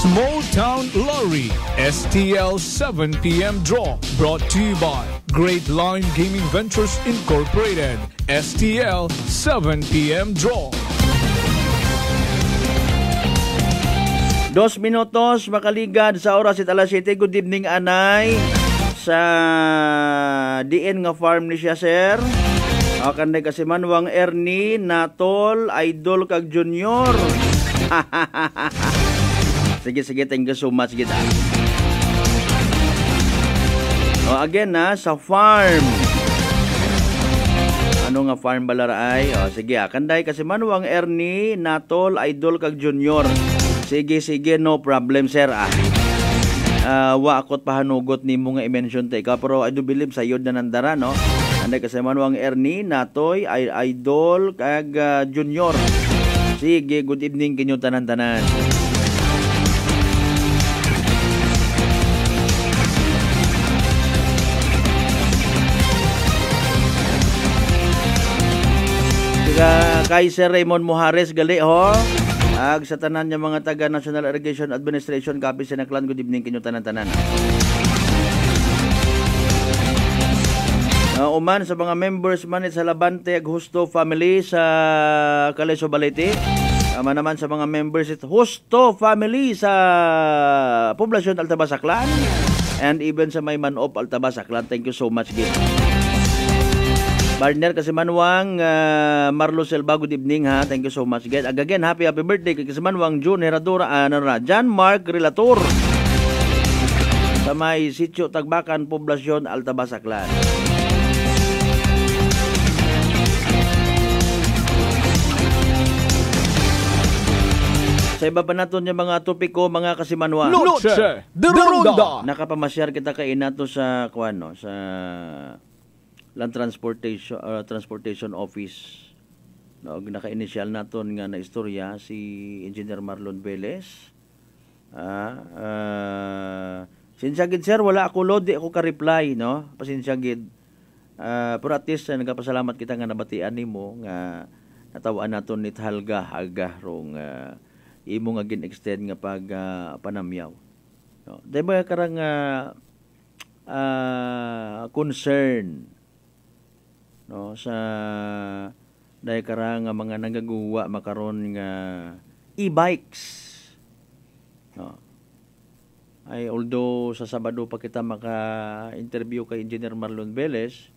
Small Town Lottery STL 7 p.m. draw brought to you by Great Line Gaming Ventures Incorporated. STL 7 p.m. draw. 2 minutos makaligad sa oras at alas 7. Good evening anay sa DN nga farm ni siya sir. Kanday kasi manwang Ernie, Natol, Idol kag Junior. Sige, thank you so much kita. Again sa farm. Ano nga farm balaraay? Sige, kanday kasi manwang Ernie, Natol, Idol kag Junior. Sige, no problem, sir. Wa akot pahanugot ni mo nga i-mention ta ikaw, pero I do believe sa yod na nandara, no? Anday kasi manuang Ernie, Natoy, Idol, kag Junior. Sige, good evening kinyo tanan-tanan. Kay Sir Raymond Mojares gali ho. Sa tanan niya mga taga National Irrigation Administration Capiz Sinaklan, good evening kinyo tanan-tanan. Uman sa mga members man sa Labante ag Husto family sa Caleso Balete. Naman sa mga members it Husto family sa Poblasyon Altabas Aklan and even sa may Manop Altabas Aklan. Thank you so much gid. Partner kasi manwang Marlo Selva, good evening ha. Thank you so much again. Again, happy birthday kasi manwang June Heradora, John Mark Relator. Sa may Sitio Tagbakan, Poblasyon Altabas Aklan. Sa iba pa naton yung mga topiko mga kasimanwa. Noche de Ronda. Nakapamasyar kita kay nato sa kuano sa Land Transportation Office. Naka-initial naton nga na istorya si Engineer Marlon Velez. Sinsya gid sir, wala ako load, di ako ka-reply, no? Pasinsya gid. Pero at least nagapasalamat kita nga nabatian nimo nga natawaan naton ni Halga rong imo nga gin-extend nga pag panamyaw. No? Dahil ba karang concern no sa dahil karang mga nagagawa makaron nga e-bikes, no? Ay although sa Sabado pa kita maka-interview kay Engineer Marlon Velez,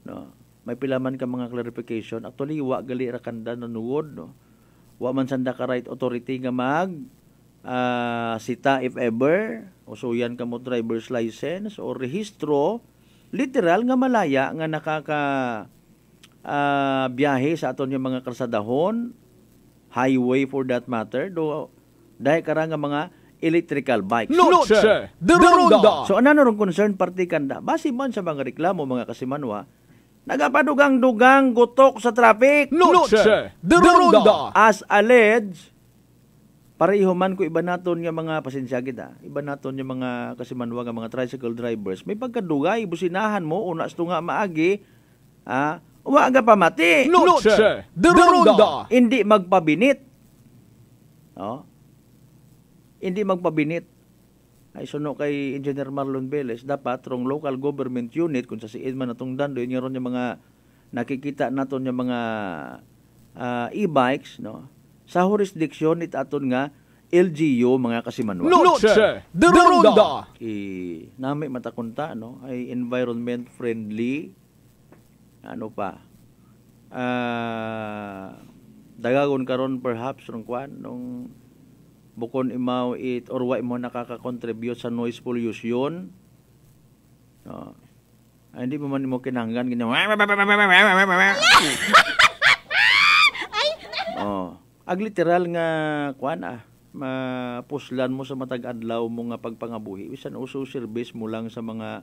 no, may pilaman ka mga clarification. Actually wa gali ra kanda nanuod, no, wa man sanda ka right authority nga mag sita if ever o suyan ka mo driver's license o rehistro literal nga malaya nga nakaka biyahe sa aton yung mga kalsadahon, highway for that matter, do dahil karang nga mga electrical bikes. Noche de Ronda. So ano rong concern party kanda? Base man sa mga reklamo mga kasimanwa, nagapadugang-dugang gutok sa traffic. Noche de Ronda. As alleged, pareho man ko iba naton nga mga pasensya kita. Iba naton nga mga kasimanwa nga mga tricycle drivers. May pagkadugay, businahan mo, unas to nga maagi, wa nga pamati. Noche de Ronda. Hindi magpabinit. Hindi magpabinit. Ay suno kay Engineer Marlon Velez, dapat rong local government unit kung sa siin man natong dando yun yung mga nakikita naton yung mga e-bikes, no? Sa jurisdiction it aton nga LGU mga kasimanwa. Noche de Ronda. Nami matakunta, no? Ay environment friendly. Ano pa? Dagagon karon perhaps rong kwan nung bukon imaw it or wa mo nakaka-contribute sa noise pollution. Hindi mo man mo kinahanglan ganyan. Ag literal nga kuan mapuslan mo sa matag adlaw mo nga pagpangabuhi. Bisan uso service mo lang sa mga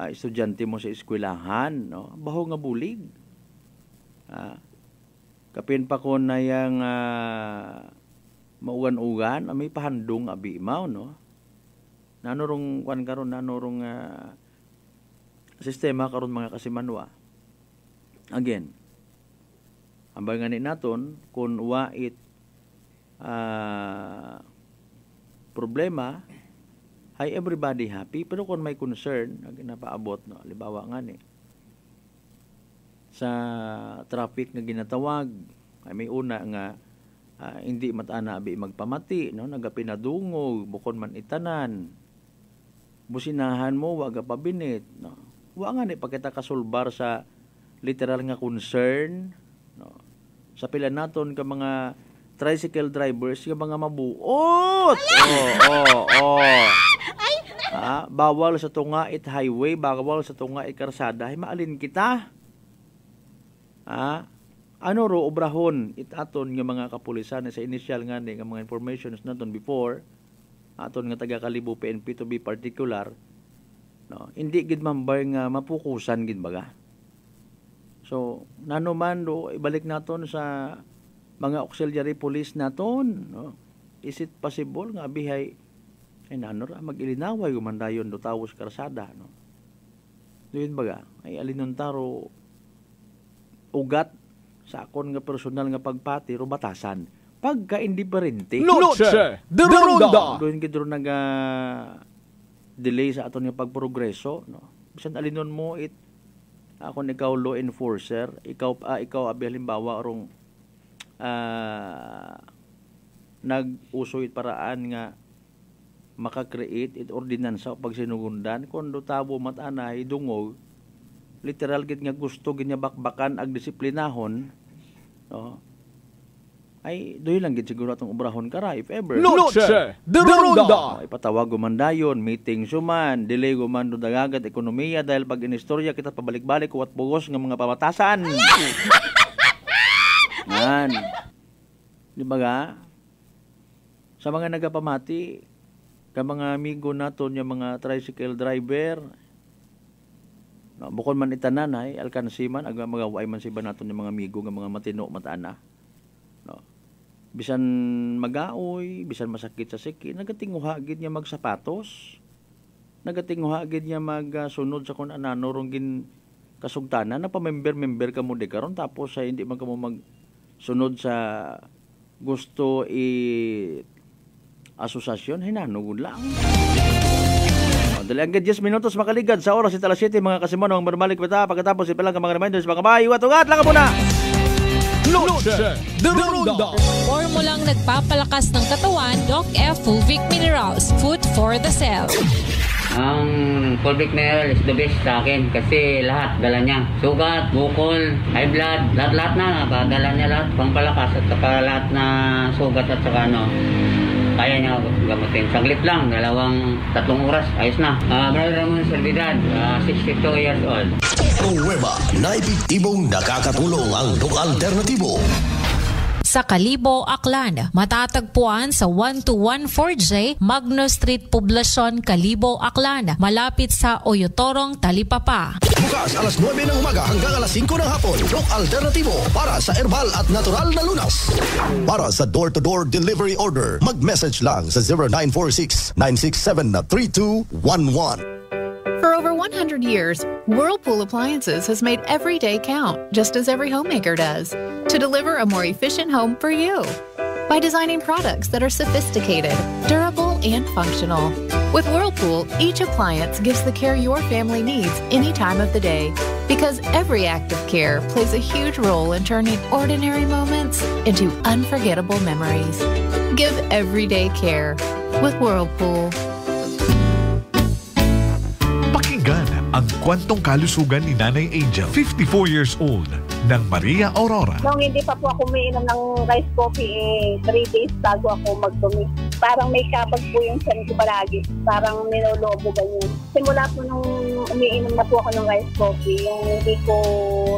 estudyante mo sa eskwelahan, no? Baho nga bulig. Kapin pa ko na yang maugan-ugan, may pahandong abi imaw, no? Nanorong kwan karon, nanorong sistema karon mga kasimanwa. Again, ambay nga ni naton kung wait problema, ay everybody happy, pero kung may concern, napaabot, no? Libawa nga ni sa traffic na ginatawag, ay may una nga hindi matana abi magpamati, no? Nagapinadungog, bukon man itanan, businahan mo, waga pabinit, no? Wa nga ni pakita kasulbar sa literal nga concern, no? Sa pila naton ka mga tricycle drivers, yung mga mabuot. Bawal sa tungait highway, bawal sa tungait karsada, ay maalin kita. Ano ro obrahon itaton nga mga kapulisan sa initial nga ni nga mga informations naton before aton nga taga Kalibo PNP to be particular, no? Hindi gid mambar nga mapukusan gid baga. So nano man do ibalik naton sa mga auxiliary police naton, no? Is it possible nga bihay ay nano ra magilinaway gumandayon do tawos karsada, no? Doon baga ay alinon taro ugat sa akon nga personal nga pagpati ro batasan pagka indiferente. Noche de Ronda. Doon gid ro naga delay sa aton nga pagprogreso, no? Bisan alinon mo it akon ikaw law enforcer, ikaw abi halimbawa rong nag-uso it paraan nga maka-create it ordinansa pag sinugundan kun do tabo matanay dungog literal gid nga gusto gid nga bakbakan ag disiplinahon, no? Ay doy lang gid siguro atong obrahon kara if ever. Noche de Ronda. Ipatawag gumandayon, meeting suman, delay guman do dagagat ekonomiya dahil pag inistorya kita pabalik-balik kuwat bugos nga mga pamatasan. Man. Di ba ga? Sa mga nagapamati, ka mga amigo naton yung mga tricycle driver, no, bukod man itanan ay alkansiman aga magaway man si banaton yung mga amigo nga mga matino matana, no? Bisan magaoy, bisan masakit sa siki, nagatinguha gid niya magsapatos, nagatinguha gid niya magsunod sa kun anano rong gin kasugtanan na pa-member ka mo de karon tapos ay hindi man kamo magsunod sa gusto asosasyon hinanugod lang. Dali ang 10 minutos makaligad sa oras ita alas 7 mga kasimono ang barbalik kita pagkatapos ipilang ka mga reminders mga kabayo at lang muna. Noche de Ronda. Formulang nagpapalakas ng katawan, Doc F. Fulvic Minerals. Food for the cell. Ang Fulvic Mineral is the best sa akin kasi lahat dala niya. Sugat, bukol, high blood, lahat na dala niya lahat. Pampalakas at saka lahat na sugat at saka kaya niya gamutin. Saglit lang, 2-3 oras, ayos na. Brother Ramon Servidad, 62 years old. Nueva na epektibong nakakatulong ang Doc Alternativo. sa Kalibo, Aklan. Matatagpuan sa 1214J Magno Street, Poblacion, Kalibo, Aklan, malapit sa Oyotorong, Talipapa. Bukas alas 9 ng umaga hanggang alas 5 ng hapon. Rock Alternativo para sa herbal at natural na lunas. Para sa door-to-door delivery order, mag-message lang sa 0946-967-3211. For over 100 years, Whirlpool Appliances has made every day count, just as every homemaker does, to deliver a more efficient home for you. By designing products that are sophisticated, durable, and functional. With Whirlpool, each appliance gives the care your family needs any time of the day. Because every act of care plays a huge role in turning ordinary moments into unforgettable memories. Give everyday care with Whirlpool. Pakinggan ang kwentong kalusugan ni Nanay Angel, 54 years old, ng Maria Aurora. Nung hindi pa po ako umiinom ng rice coffee, 3 days bago ako magdumi. Parang may kapag po yung tiyan ko palagi. Parang ninolobo ganyan. Simula po nung umiinom na po ako ng rice coffee, yung hindi ko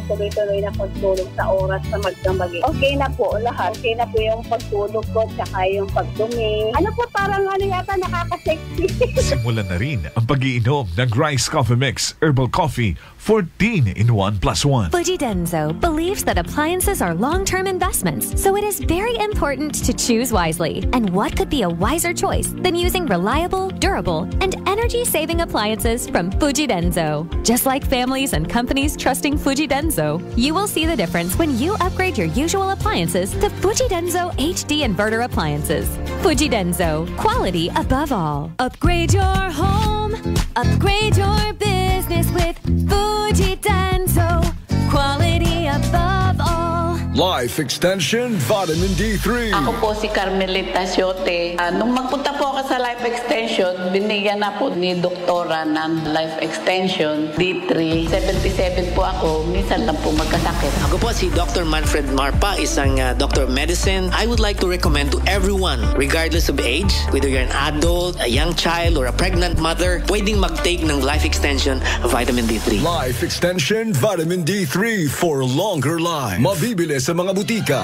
tuloy-tuloy na pagtulog sa oras na magdamagi. Okay na po lahat. Okay na po yung pagtulog ko, tsaka yung pagdumi. Ano po, parang ano yata nakaka-sexy. Simulan na rin ang pag-iinom ng Rice Coffee Mix Herbal Coffee 14 in 1+1. Fuji Denso believes that appliances are long-term investments, so it is very important to choose wisely. And what could be a wiser choice than using reliable, durable, and energy-saving appliances from Fuji Denso? Just like families and companies trusting Fuji Denso, you will see the difference when you upgrade your usual appliances to Fuji Denso HD Inverter appliances. Fuji Denso, quality above all. Upgrade your home, upgrade your business with Fuji Denso, quality above all. Life Extension Vitamin D3. Ako po si Carmelita Siote. Nung magpunta po ako sa Life Extension, binigyan na po ni doktora ng Life Extension D3. 77 po ako, minsan lang po magkasakit. Ako po si Dr. Manfred Marpa, isang Dr. Medicine. I would like to recommend to everyone, regardless of age, whether you're an adult, a young child, or a pregnant mother, pwedeng mag-take ng Life Extension Vitamin D3. Life Extension Vitamin D3 for longer life. Mabibili sa mga butika.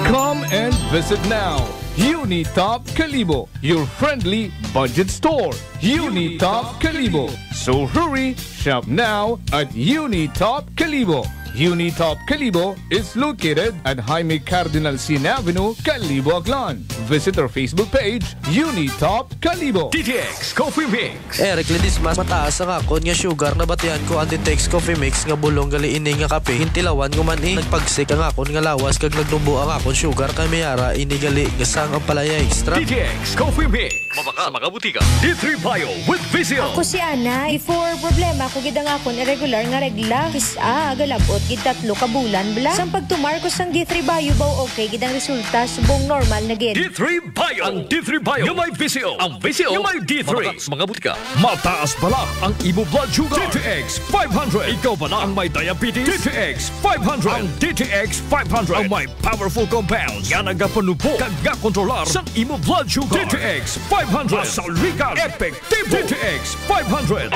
Come and visit now. Unitop Kalibo, your friendly budget store. Unitop Kalibo. So hurry, shop now at Unitop Kalibo. Unitop Kalibo is located at Jaime Cardinal Sin Avenue, Kalibo, Aklan. Visit our Facebook page, Unitop Kalibo. DTX Coffee Mix. Eric Ledis, mas mataas ang akon nga sugar na batian ko ang DTX Coffee Mix nga bulong gali ini nga kape. Hintilawan ko man nagpagsik ang akon nga lawas kag nagtumbo ang akon sugar kay mayara ini gali nga sang ang palaya extra. DTX Coffee Mix. Mabaka mga butika. D3 Bio with Vizio. Ako si Ana, before problema ko gidang akon irregular nga regla. Kisa galabot gid 3 ka bulan bla. Sang pagtumar ko sang D3 Bio baw okay gidang resulta subong normal na gid. D3 Bio. Ang D3 Bio yung may Vizio. Ang Vizio yung may D3. Mabaka mga butika. Mataas bala ang imo blood sugar. DTX 500. Ikaw ba na ang may diabetes? DTX 500. Ang DTX 500 ang may powerful compounds nga nagapanupo kag kontrolar sa imo blood sugar. DTX 500. Masaligan. Epektibo. DTX 500.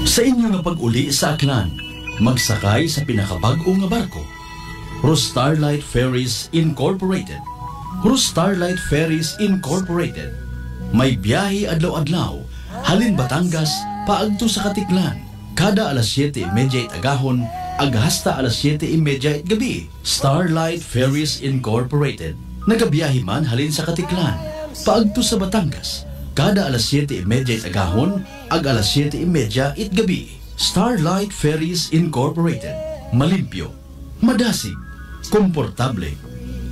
Sa inyo nga pag-uli sa Aklan, magsakay sa pinakabag-o nga barko. Starlight Ferries Incorporated. Starlight Ferries Incorporated. May biyahe adlaw-adlaw, halin Batangas, paagto sa Katiklan. Kada alas 7:30 agahon, aghasta alas 7:30 gabi. Starlight Ferries Incorporated. Nagabiyahe man halin sa Katiklan, paagto sa Batangas. Kada alas 7:30 agahon, ag alas 7:30 gabi. Starlight Ferries Incorporated. Malimpyo, madasig, komportable.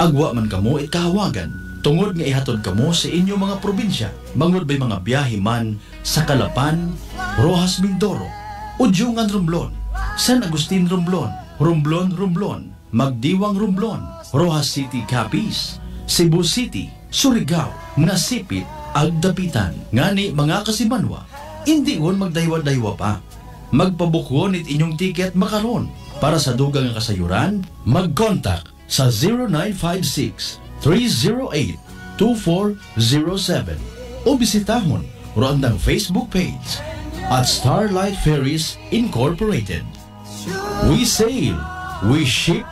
Agwa man kamo kahawagan, tungod nga ihatod kamo sa inyo mga probinsya. Mangod ba'y mga biyahe man sa Calapan, Rojas Mindoro, Udyungan Romblon, San Agustin Romblon, Romblon, Magdiwang Romblon, Rojas City Capiz, Cebu City, Surigao, Nasipit, Agdapitan. Ngani mga kasimanwa, hindi on magdaywa-daywa pa. Magpabukon it inyong tiket makaron. Para sa dugang kasayuran, mag-contact sa 0956-308-2407 o bisitahon roon ng Facebook page at Starlight Ferries Incorporated. We sail, we ship,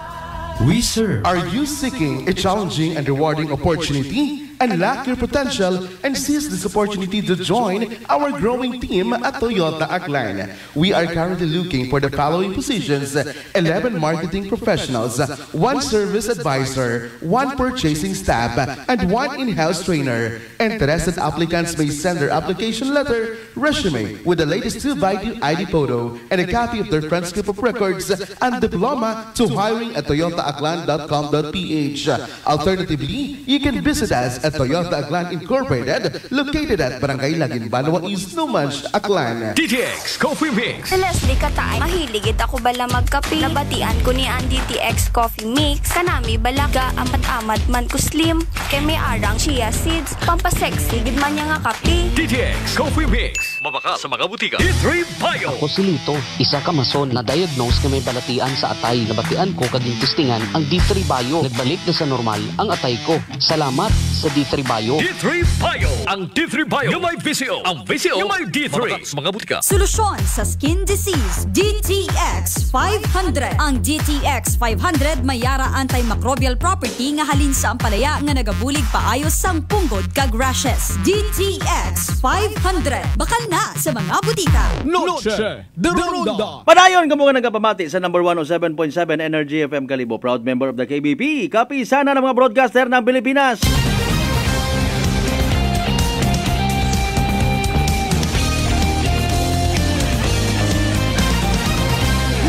we serve. Are you seeking a challenging and rewarding opportunity? Unlock your potential and seize this opportunity to join our growing team at Toyota Aklan. We are currently looking for the following positions: 11 marketing professionals, 1 service advisor, 1 purchasing staff, and 1 in-house trainer. Interested applicants may send their application letter, resume with the latest 2x2 ID photo, and a copy of their transcript of records and diploma to hiring@toyotaaklan.com.ph. Alternatively, you can visit us at Toyota Aklan Incorporated, located at Barangay Laguimbalwa East, Numanch, Aklan. DTX Coffee Mix. Leslie Katay, mahiligid ako bala magkape. Nabatian ko ni ang DTX Coffee Mix. Kanami balaga, amat-amat man ko slim. Kay may arang chia seeds, pampasexy, gid man niya nga kape. DTX Coffee Mix. Mabaka sa mga butika. D3 Bio. Ako si Lito, isa ka mason na diagnose na may balatian sa atay. Nabatian ko kaging testingan ang D3 Bio. Nagbalik na sa normal ang atay ko. Salamat sa D3 Bio. D3 Bio. Ang D3 Bio yung may VCO. Ang VCO yung may D3. Mabaka sa mga butika. Solusyon sa skin disease, DTX 500. Ang DTX 500 may yara antimicrobial property nga halin sa ampalaya nga nagabulig paayos sang punggod kag rashes. DTX 500. Bakal na sa mga butika. Noche de Ronda. Padayon kamo nga nagapamati sa number 107.7 Energy FM Kalibo, proud member of the KBP, kapisana ng mga broadcaster ng Pilipinas.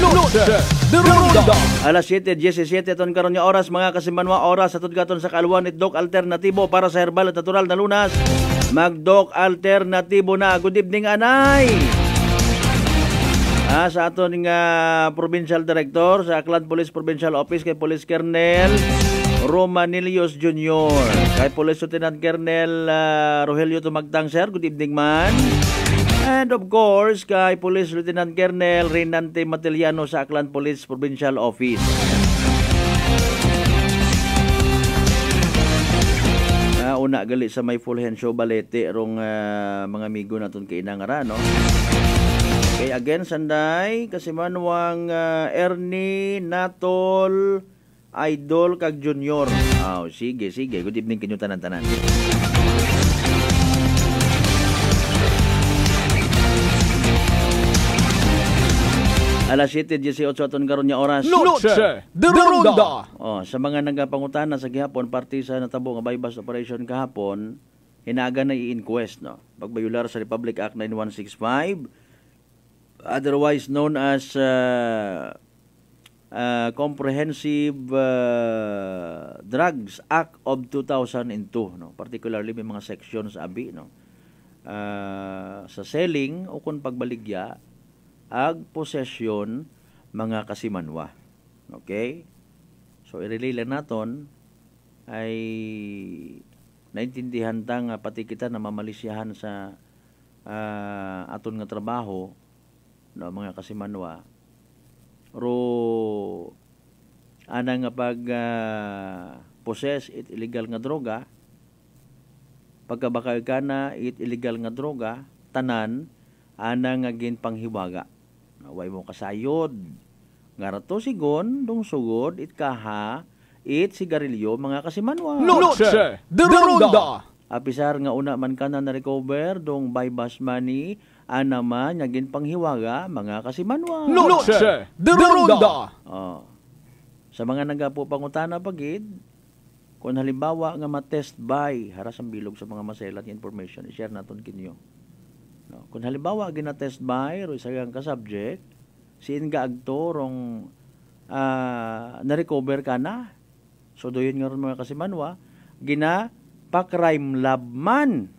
Noche de Ronda. Alas 7:17 ton karon nga oras, mga kasimanwa, oras atod katon sa kaluan itdok alternatibo para sa herbal at natural na lunas. Magdok alternatibo na. Good evening, anay. Sa aton nga provincial director sa Aklan Police Provincial Office kay Police Colonel Romanilios Jr. Kay Police Lieutenant Colonel Rogelio Tumagtang, sir. Good evening, man. And of course, kay Police Lieutenant Colonel Renante Matiliano sa Aklan Police Provincial Office. Una gali sa may full hand show balete rong mga amigo naton kay inangara, no? Okay, again, sanday kasi manwang Ernie Natol Idol kag Junior. Sige. Good evening kinyo tanan-tanan. Alas 7:18 aton karon nga oras. Noche de Ronda. Sa mga nagapangutana sa gihapon parte sa natabo nga bypass operation kahapon, hinaga na i-inquest, no. Pagbayular sa Republic Act 9165, otherwise known as Comprehensive Drugs Act of 2002, no. Particularly may mga sections abi, no. Sa selling o kung pagbaligya ag posesyon mga kasimanwa. Okay? So, i-relay lang naton ay naintindihan ta nga pati kita na mamalisyahan sa aton nga trabaho, no, mga kasimanwa. Ro ana nga pag possess it illegal nga droga, pagkabakay ka na it illegal nga droga, tanan ana nga ginpanghiwaga. Way mo kasayod. Ngarato sigon, dong sugod, it kaha, it sigarilyo, mga kasimanwa. Noche de Ronda. Apisar nga una man ka na recover dong bypass money, ana man, nga ginpanghiwaga, mga kasimanwa. Noche de Ronda. Sa mga nagapo pangutana pagid, kung halimbawa nga ma-test by, haras ang bilog sa mga maselat information, i-share naton kinyo. No. Kung halimbawa gina-test by o isagang ka-subject, siin ga agto rong na-recover ka na. So doon nga rin mga kasimanwa, gina-pa-crime lab man.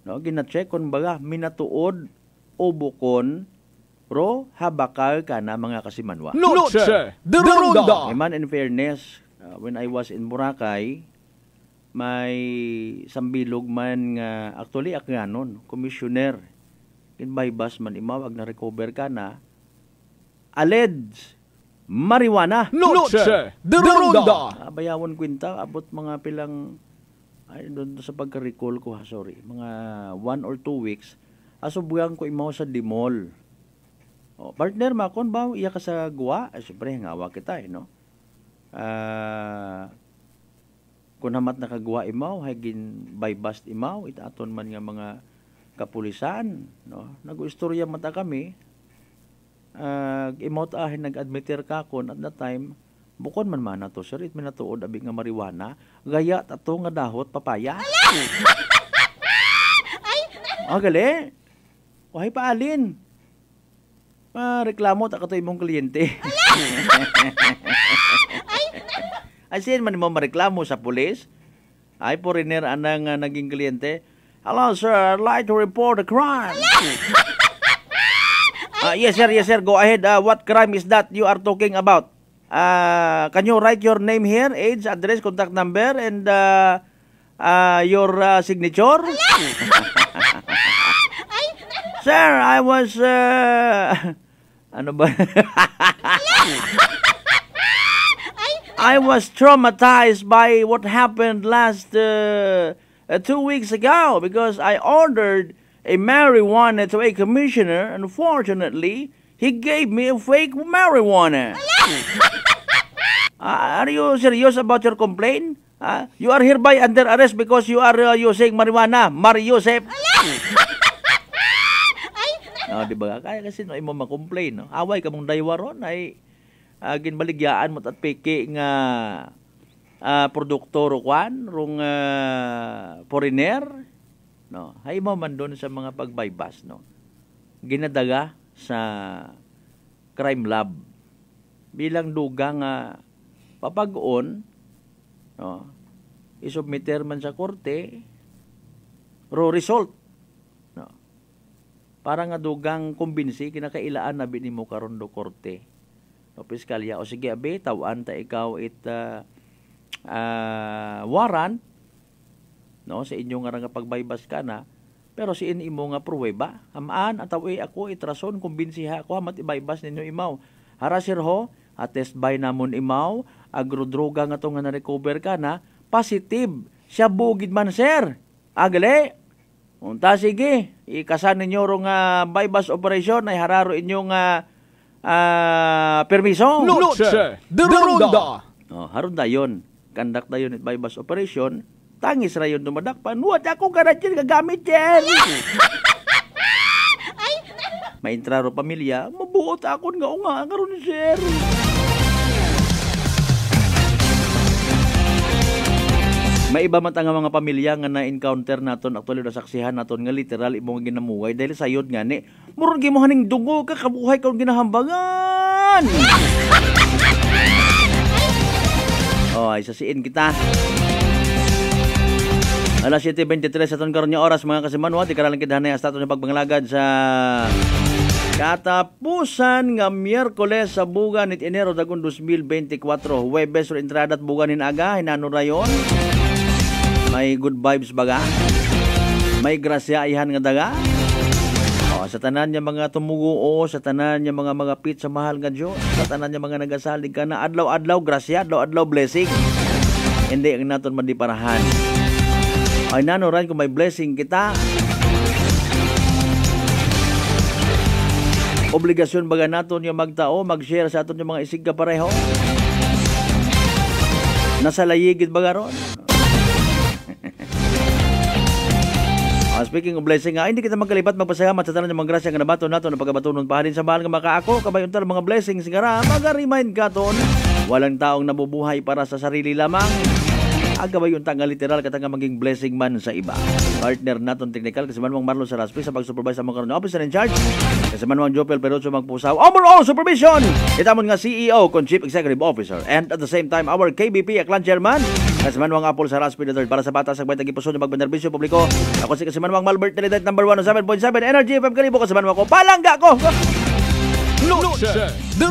No, gina-check kung baga minatuod o bukon ro habakal ka na, mga kasimanwa. Noche de Ronda. Man, in fairness, when I was in Boracay, may sambilog man nga actually akganon commissioner in bypass man imawag na recover ka na alleged marijuana. Noche de Ronda. Bayawon kwinta abot mga pilang ay doon sa pagka-recall ko ha, sorry, mga 1 or 2 weeks, asubugan ko imaw sa Dimol. O, partner, makon ba, iya ka sa guwa? Ay, siyempre, hangawa kita no? Kung hamat nakagawa imaw, hagin by bust imaw, itaton man nga mga kapulisan, no? Nag-istorya mata kami, imaw tahin nag-admitter ka kon at that time, bukon man mana to, sir, it minatuod abi nga marijuana, gaya tato nga dahot papaya. Gali. Wahay paalin. Reklamo ta kato imong kliyente. Ay sin man mo mareklamo sa pulis. Ay foreigner anang naging kliyente. Hello sir, I'd like to report a crime. Yes sir, go ahead. What crime is that you are talking about? Can you write your name here, age, address, contact number, and your signature? Sir, I was ano ba? I was traumatized by what happened last 2 weeks ago because I ordered a marijuana to a commissioner. Unfortunately, he gave me a fake marijuana. Are you serious about your complaint? You are hereby under arrest because you are using marijuana. Mariusep. No, di ba? Kaya kasi no, imo makomplain, no? Away ka mong daywaron ay ginbaligyaan mo at peke nga produkto rukwan, rung foreigner, no? Hay mo man doon sa mga pagbaybas, no? Ginadaga sa crime lab bilang dugang papag-on, no? Isubmiter man sa korte ro result. Para nga dugang kumbinsi, kinakailaan na binimo karon do korte. O piskalya, o sige abe, tawan ta ikaw warrant, no, sa inyo nga pagbaybas ka na, pero si imo nga pruweba, amaan, atawi ako, itrason, kumbinsiha ako, hamat ibaybas ninyo imaw. Harasir ho, atest by namon imaw, agrodroga nga to nga na-recover ka na, positive, siya bugid man sir. Agale, unta sige, ikasan ninyo rong bypass operation ay hararo inyong permiso. Noche de Ronda. Haron dayon, kandak dayon it bypass operation, tangis rayon dumadakpan, huwag ako ganadyan gagamit yan. Maintraro pamilya, mabuot akon nga karon sir. May iba man nga mga pamilya nga na-encounter naton, actually nasaksihan naton nga literal imong ginamuhay dahil sayod nga ni murag mo haning dugo ka kabuhay karon ginahambangan. Ay sasiin kita. Alas 7:23 aton karon nga oras mga kasimanwa, di karalang kidhanay hasta aton pagbanglagad sa katapusan nga Miyerkules sa bugan nit Enero dagon 2024. Huwebes ro entrada at bugan nin aga hinano rayon. May good vibes baga. May grasya ihan nga daga. Sa tanan niya mga tumuguo, sa tanan niya mga pit sa mahal nga Diyos, sa tanan niya mga nagasalig ka na adlaw-adlaw grasya, adlaw-adlaw blessing. Hindi ang naton mandiparahan. Ay nanoran kung may blessing kita. Obligasyon baga naton yung magtao, mag-share sa aton yung mga isig ka pareho. Nasa layigid baga ron. Speaking of blessing, hindi kita magkalipat magpasalamat sa tanan ng mga grasya nga nabato nato na pagabatunon pa din sa mahal nga makaako kabayon tal mga blessings sigara maga-remind ka ton walang taong nabubuhay para sa sarili lamang. Agabay yung tanga literal katanga maging blessing man sa iba. Partner naton technical kasi manwang Marlon Saraspi sa pag-supervise sa mga karon officer in charge. Kasi manwang Jopel Peroso magpusaw overall supervision. Itamon nga CEO con Chief Executive Officer and at the same time our KBP Aklan Chairman. Kasi manwang Apple Saraspi III para sa bata sa baitang ipuson ng magbenerbisyo publiko. Ako si kasi manwang Malbert Trinidad number 1 7.7 Energy FM Kalibo kasi manwang ko palangga ko. Noche de